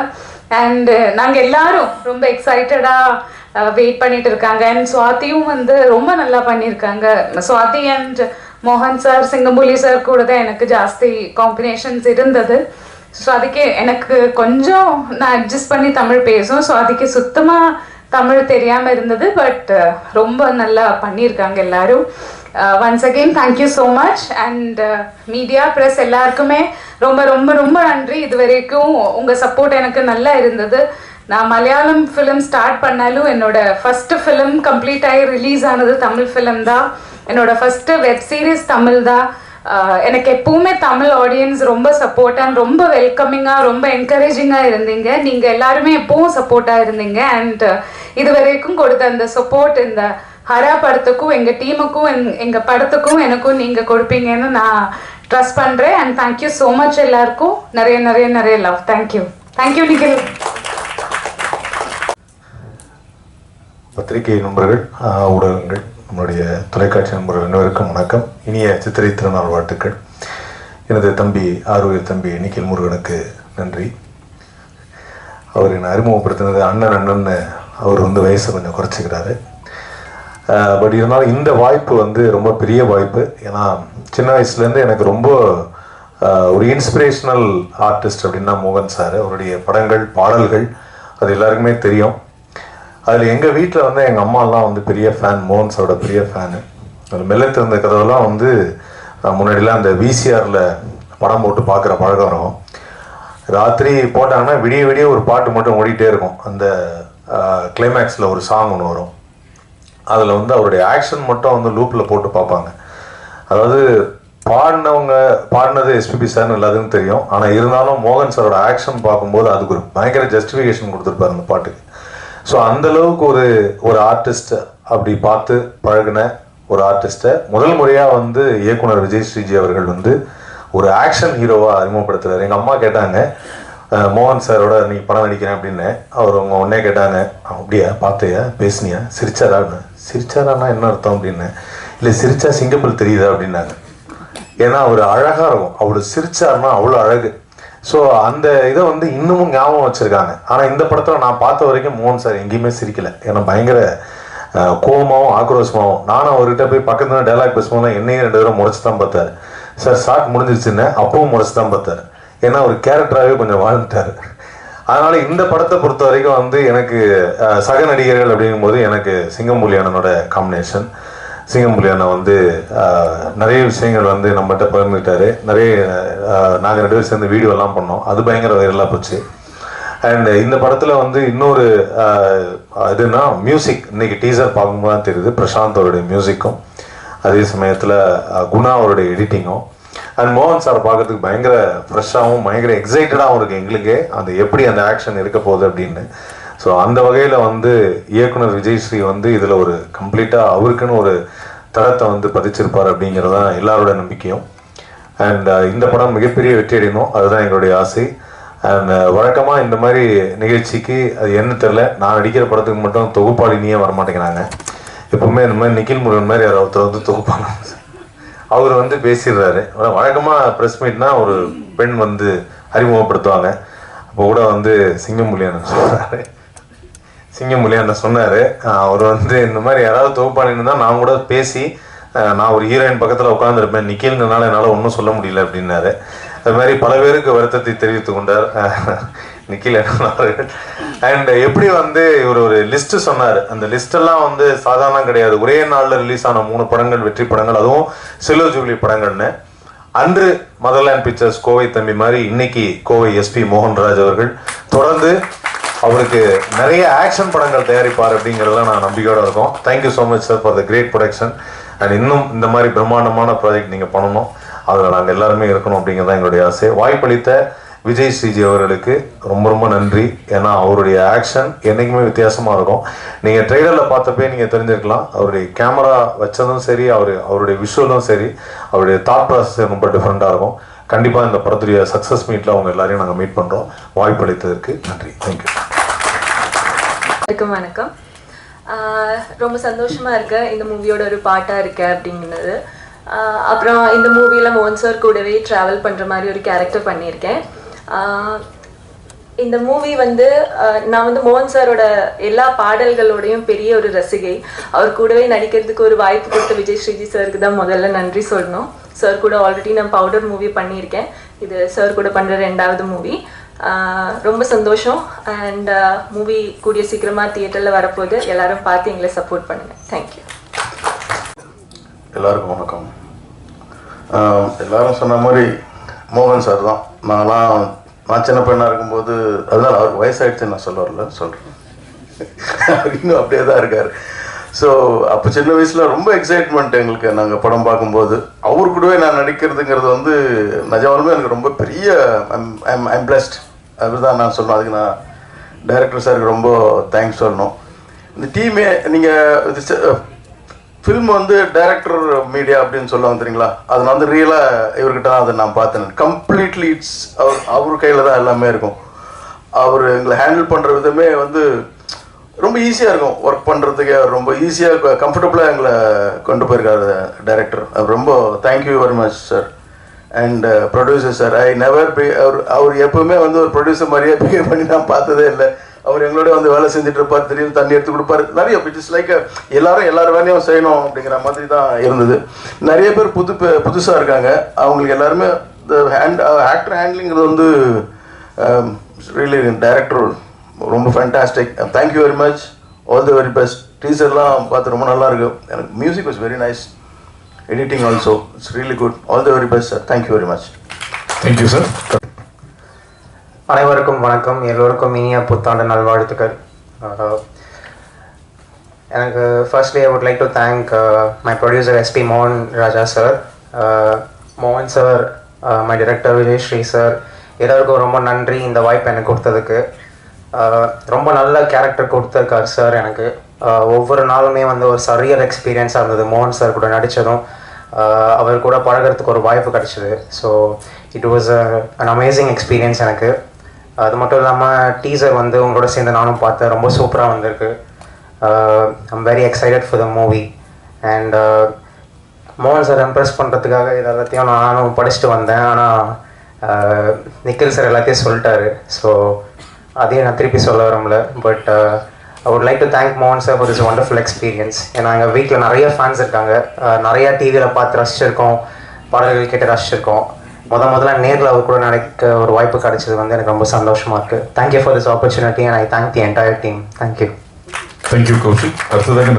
அண்டு நாங்கள் எல்லாரும் ரொம்ப எக்ஸைட்டடாக வெயிட் பண்ணிட்டு இருக்காங்க. அண்ட் சுவாதியும் வந்து ரொம்ப நல்லா பண்ணியிருக்காங்க. சுவாதி அண்ட் மோகன் சார், சிங்கம்புலி சார் கூட தான் எனக்கு ஜாஸ்தி காம்பினேஷன்ஸ் இருந்தது. ஸோ அதுக்கு எனக்கு கொஞ்சம் நான் அட்ஜஸ்ட் பண்ணி தமிழ் பேசும். ஸோ அதுக்கு சுத்தமாக தமிழ் தெரியாமல் இருந்தது. பட் ரொம்ப நல்லா பண்ணியிருக்காங்க எல்லாரும். Once again thank you so much. And media press எல்லாருக்குமே ரொம்ப ரொம்ப ரொம்ப நன்றி. இது வரைக்கும் உங்கள் சப்போர்ட் எனக்கு நல்லா இருந்தது. நான் மலையாளம் ஃபிலிம் ஸ்டார்ட் பண்ணாலும் என்னோட ஃபஸ்ட்டு ஃபிலிம் கம்ப்ளீட் ஆகி ரிலீஸ் ஆனது தமிழ் ஃபிலிம் தான். என்னோட ஃபஸ்ட்டு வெப் சீரிஸ் தமிழ் தான். எனக்கு எப்பவுமே தமிழ் ஆடியன்ஸ் ரொம்ப சப்போர்ட் அண்ட் ரொம்ப வெல்கமிங்காக ரொம்ப என்கரேஜிங்காக இருந்தீங்க. நீங்கள் எல்லாருமே எப்பவும் சப்போர்ட்டாக இருந்தீங்க. அண்ட் இது வரைக்கும் கொடுத்த அந்த சப்போர்ட் இந்த ஹரா படத்துக்கும் எங்கள் டீமுக்கும் எங்கள் படத்துக்கும் எனக்கும் நீங்கள் கொடுப்பீங்கன்னு நான் ட்ரஸ்ட் பண்ணுறேன். அண்ட் தேங்க்யூ ஸோ மச் எல்லாருக்கும். நிறைய லவ். தேங்க்யூ நிகில். பத்திரிகை நண்பர்கள், ஊடகங்கள், நம்மளுடைய தொலைக்காட்சி நண்பர்கள் அனைவருக்கும் வணக்கம். இனிய சித்திரை திருநாள் வாழ்த்துக்கள். எனது தம்பி ஆரோக்கிய தம்பி நிகில் முருகனுக்கு நன்றி. அவர் என்னை அறிமுகப்படுத்தினது அண்ணன் அவர் வந்து வயசை கொஞ்சம் குறைச்சிக்கிறாரு. பட் இருந்தாலும் இந்த வாய்ப்பு வந்து ரொம்ப பெரிய வாய்ப்பு. ஏன்னா சின்ன வயசுலேருந்து எனக்கு ரொம்ப ஒரு இன்ஸ்பிரேஷனல் ஆர்டிஸ்ட் அப்படின்னா மோகன் சார். அவருடைய படங்கள், பாடல்கள் அது எல்லாருக்குமே தெரியும். அதில் எங்கள் வீட்டில் வந்து எங்கள் அம்மாலாம் வந்து பெரிய ஃபேன், மோகன் சாரோட பெரிய ஃபேனு. அதில் மெல்ல திறந்த கதவெல்லாம் வந்து முன்னாடிலாம் அந்த விசிஆரில் படம் போட்டு பார்க்குற பழக்கம் இருக்கும். ராத்திரி போட்டாங்கன்னா விடிய ஒரு பாட்டு மட்டும் ஓடிட்டே இருக்கும். அந்த கிளைமேக்ஸில் ஒரு சாங் ஒன்று வரும். அதில் வந்து அவருடைய ஆக்ஷன் மட்டும் வந்து லூப்பில் போட்டு பார்ப்பாங்க. அதாவது பாடினது எஸ்பிபி சார்னு எல்லாத்துக்கும் தெரியும். ஆனால் இருந்தாலும் மோகன் சாரோட ஆக்ஷன் பார்க்கும்போது அதுக்கு ஒரு பயங்கர ஜஸ்டிஃபிகேஷன் கொடுத்துருப்பாரு அந்த பாட்டுக்கு. ஸோ அந்தளவுக்கு ஒரு ஆர்டிஸ்ட் அப்படி பார்த்து பழகின ஒரு ஆர்டிஸ்ட்டை முதல் முறையாக வந்து இயக்குனர் விஜய் ஸ்ரீஜி அவர்கள் வந்து ஒரு ஆக்ஷன் ஹீரோவாக அறிமுகப்படுத்துகிறார். எங்கள் அம்மா கேட்டாங்க, மோகன் சாரோட நீ படம் நடிக்கிறேன் அப்படின்னு. அவங்க உடனே கேட்டாங்க, அப்படியா, பார்த்தியா, பேசுனியா, சிரிச்சாரான்னா என்ன அர்த்தம் அப்படின்னு. இல்லை, சிரிச்சா சிங்கப்பூர் தெரியுதா அப்படின்னாங்க. ஏன்னா அவர் அழகாக இருக்கும், அவர் சிரிச்சாருன்னா அவ்வளோ அழகு. ஸோ அந்த இதை வந்து இன்னமும் ஞாபகம் வச்சுருக்காங்க. ஆனால் இந்த படத்தில் நான் பார்த்த வரைக்கும் மோகன் சார் எங்கேயுமே சிரிக்கலை. ஏன்னா பயங்கர கோபமாகவும் ஆக்ரோஷமாகவும். நானும் அவர்கிட்ட போய் பக்கத்துல டைலாக் பேசும்போது என்னையும் 2 தடவை முறைச்சி தான் பார்த்தாரு. சார் ஷார்ட் முடிஞ்சிருச்சுன்னு அப்பவும் முறைச்சி தான் பார்த்தாரு. ஏன்னா ஒரு கேரக்டராகவே கொஞ்சம் வாழ்ந்துட்டார். அதனால் இந்த படத்தை பொறுத்த வரைக்கும் வந்து எனக்கு சக நடிகர்கள் அப்படிங்கும்போது எனக்கு சிங்கம்புலி அண்ணனோட காம்பினேஷன். சிங்கம்புலி அண்ணன் வந்து நிறைய விஷயங்கள் வந்து நம்மகிட்ட பகிர்ந்துட்டாரு. நிறைய நாங்கள் 2 பேரும் சேர்ந்து வீடியோலாம் பண்ணோம். அது பயங்கர வைரலாக போச்சு. அண்ட் இந்த படத்தில் வந்து இன்னொரு இதுனா மியூசிக். இன்னைக்கு டீசர் பார்க்கும்போது தான் தெரியுது, பிரசாந்த் அவருடைய மியூசிக்கும் அதே சமயத்தில் குணா அவருடைய எடிட்டிங்கும். அண்ட் மோகன் சார் பார்க்கறதுக்கு பயங்கர ஃப்ரெஷ்ஷாகவும் பயங்கர எக்ஸைட்டடாகவும் இருக்குது எங்களுக்கே, அந்த எப்படி அந்த ஆக்ஷன் இருக்க போகுது அப்படின்னு. ஸோ அந்த வகையில் வந்து இயக்குனர் விஜய் ஸ்ரீ வந்து இதில் ஒரு கம்ப்ளீட்டாக அவருக்குன்னு ஒரு தரத்தை வந்து பதிச்சிருப்பார் அப்படிங்கிறது தான் எல்லாரோட நம்பிக்கையும். அண்ட் இந்த படம் மிகப்பெரிய வெற்றி அடையணும், அதுதான் எங்களுடைய ஆசை. அண்ட் வழக்கமாக இந்த மாதிரி நிகழ்ச்சிக்கு அது என்ன தெரில, நான் நடிக்கிற படத்துக்கு மட்டும் தொகுப்பாளினியே வரமாட்டேங்கிறாங்க. எப்பவுமே இந்த மாதிரி நிகில் முருகன் மாதிரி யாராவது வந்து தொகுப்பாங்க. அவர் வந்து பேசிடுறாரு. வழக்கமாக ப்ரெஸ் மீட்னா ஒரு பெண் வந்து அறிமுகப்படுத்துவாங்க. அப்போ கூட வந்து சிங்கமொழியான சொன்னார். சிங்கமொழியான சொன்னார், அவர் வந்து இந்த மாதிரி யாராவது தொகுப்பாளின்னு தான் நான் கூட பேசி நான் ஒரு ஹீரோயின் பக்கத்தில் உட்காந்துருப்பேன், நிக்கில்னால என்னால் ஒன்றும் சொல்ல முடியல அப்படின்னாரு. அது மாதிரி பல பேருக்கு வருத்தத்தை தெரிவித்து கொண்டார் நிக்கில் அவர்கள். அண்ட் எப்படி வந்து இவர் ஒரு லிஸ்ட்டு சொன்னார். அந்த லிஸ்டெல்லாம் வந்து சாதாரணம் கிடையாது. ஒரே நாளில் ரிலீஸ் ஆன 3 படங்கள் வெற்றி படங்கள், அதுவும் சில்வர் ஜூப்ளி படங்கள்னு. அன்று மதர்லேண்ட் பிக்சர்ஸ் கோவை தம்பி மாதிரி இன்னைக்கு கோவை எஸ்பி மோகன்ராஜ் அவர்கள் தொடர்ந்து அவருக்கு நிறைய ஆக்ஷன் படங்கள் தயாரிப்பார் அப்படிங்கிறதுலாம் நான் நம்பிக்கையோடு இருக்கோம். Thank you so much sir for the great production. And இன்னும் இந்த மாதிரி பிரம்மாண்டமான ப்ராஜெக்ட் நீங்கள் பண்ணணும், அதில் நாங்கள் எல்லாருமே இருக்கணும் அப்படிங்கிறது தான் எங்களுடைய ஆசை. வாய்ப்பளித்த விஜய் ஸ்ரீஜி அவர்களுக்கு ரொம்ப ரொம்ப நன்றி. ஏன்னா அவருடைய ஆக்ஷன் என்றைக்குமே வித்தியாசமாக இருக்கும். நீங்கள் ட்ரெய்லரில் பார்த்தப்பே நீங்கள் தெரிஞ்சிருக்கலாம், அவருடைய கேமரா வச்சதும் சரி, அவருடைய விஷுவலும் சரி, அவருடைய தாட் ப்ராசஸ் ரொம்ப டிஃப்ரெண்ட்டாக இருக்கும். கண்டிப்பாக இந்த படத்துடைய சக்ஸஸ் மீட்டில் அவங்க எல்லாரையும் நாங்கள் மீட் பண்ணுறோம். வாய்ப்பளித்ததற்கு நன்றி. தேங்க்யூ. வணக்கம். ரொம்ப சந்தோஷமாக இருக்கேன் இந்த மூவியோட ஒரு பாட்டாக இருக்கேன் அப்படிங்கிறது. அப்புறம் இந்த மூவியில் மோகன் சார் கூடவே ட்ராவல் பண்ணுற மாதிரி ஒரு கேரக்டர் பண்ணியிருக்கேன். இந்த மூவி வந்து நான் வந்து மோகன் சாரோட எல்லா பாடல்களோடையும் பெரிய ஒரு ரசிகை. அவர் கூடவே நடிக்கிறதுக்கு ஒரு வாய்ப்பு கொடுத்த விஜய் ஸ்ரீஜி சாருக்கு தான் முதல்ல நன்றி சொல்லணும். சார் கூட ஆல்ரெடி நான் பவுடர் மூவி பண்ணியிருக்கேன். இது சார் கூட பண்ணுற 2வது மூவி. ரொம்ப சந்தோஷம். அண்ட் மூவி கூடிய சீக்கிரமாக தியேட்டரில் வரப்போகுது. எல்லாரும் பார்த்து எங்களை சப்போர்ட் பண்ணுங்கள். தேங்க்யூ. எல்லாருக்கும் வணக்கம். எல்லாரும் சொன்ன மாதிரி மோகன் சார் தான். நான் சின்ன பெண்ணாக இருக்கும்போது, அதனால் அவருக்கு வயசாகிடுச்சுன்னு நான் சொல்கிறேன். இன்னும் அப்படியே தான் இருக்கார். ஸோ அப்போ சின்ன வயசில் ரொம்ப எக்ஸைட்மெண்ட் எங்களுக்கு. நாங்கள் படம் பார்க்கும்போது அவர் கூடவே நான் நடிக்கிறதுங்கிறது வந்து நிஜமாலுமே எனக்கு ரொம்ப பெரிய ஐம் பிளஸ்ட். அப்படி தான் நான் சொல்லணும். அதுக்கு நான் டைரக்டர் சாருக்கு ரொம்ப தேங்க்ஸ் சொல்லணும். இந்த டீமே நீங்கள் ஃபில்ம் வந்து டைரக்டர் மீடியா அப்படின்னு சொல்லுவாங்க தெரியுங்களா, அது நான் வந்து ரியலாக இவர்கிட்ட தான் அதை நான் பார்த்தேன். கம்ப்ளீட்லி இட்ஸ் அவர் கையில் தான் எல்லாமே இருக்கும். அவர் எங்களை ஹேண்டில் பண்ணுற விதமே வந்து ரொம்ப ஈஸியாக இருக்கும். ஒர்க் பண்ணுறதுக்கே ரொம்ப ஈஸியாக கம்ஃபர்டபுளாக எங்களை கொண்டு போயிருக்காரு டைரக்டர். ரொம்ப thank you very much sir. And producer sir, I never be அவர் எப்பவுமே வந்து ஒரு ப்ரொடியூசர் மாதிரியே பிஹேவ் பண்ணி நான் பார்த்ததே இல்லை. அவர் எங்களோட வந்து வேலை செஞ்சுட்டு இருப்பார், திடீர்னு தண்ணி எடுத்து கொடுப்பாரு. நிறைய இட்ஸ் லைக் எல்லார் வேலையும் செய்யணும் அப்படிங்கிற மாதிரி தான் இருந்தது. நிறைய பேர் புதுசாக இருக்காங்க. அவங்களுக்கு எல்லாருமே ஆக்டர் ஹேண்ட்லிங்கிறது வந்து ரியலி டைரக்டர் ரொம்ப fantastic. Thank you very much. All the very best. டீசர்லாம் பார்த்து ரொம்ப நல்லா இருக்கு. எனக்கு music was very nice. Editing also it's really good. All the very best sir. Thank you very much. Thank you sir. அனைவருக்கும் வணக்கம். எல்லோருக்கும் இனிய புத்தாண்டு நல்வாழ்த்துக்கள். எனக்கு firstly I would like to thank my producer SP மோகன் ராஜா சார், மோகன் sir, my director Vijay Sri sir. எல்லாருக்கும் ரொம்ப நன்றி இந்த வாய்ப்பு எனக்கு கொடுத்ததுக்கு. ரொம்ப நல்ல கேரக்டர் கொடுத்துருக்கார் சார் எனக்கு. ஒவ்வொரு நாளுமே வந்து ஒரு சரியல் எக்ஸ்பீரியன்ஸாக இருந்தது. மோகன் சார் கூட நடித்ததும் அவர் கூட பழகிறதுக்கு ஒரு வாய்ப்பு கிடச்சிது. So it was an amazing experience எனக்கு. அது மட்டும் இல்லாமல் டீசர் வந்து உங்களோட சேர்ந்து நானும் பார்த்தேன். ரொம்ப சூப்பராக வந்திருக்கு. I'm very excited for the movie. And மோகன் சார் இம்ப்ரெஸ் பண்ணுறதுக்காக இது எல்லாத்தையும் நானும் படிச்சுட்டு வந்தேன். ஆனால் நிக்கில் சார் எல்லாத்தையும் சொல்லிட்டாரு. ஸோ அதையும் நான் திருப்பி சொல்ல வரல. But I would like to thank மோகன் sir for this wonderful experience. ஏன்னா எங்கள் வீட்டில் நிறைய ஃபேன்ஸ் இருக்காங்க. நிறையா டிவியில் பார்த்து ரசிச்சிருக்கோம், பாடல்கள் கேட்டு ரசிச்சிருக்கோம். முதல்ல நேரில் அவர் கூட நடிக்க ஒரு வாய்ப்பு கிடைச்சது வந்து எனக்கு ரொம்ப சந்தோஷமாக இருக்குது. Thank you for this opportunity and I thank the entire team. Thank you. Thank you Kaushik. அடுத்ததாக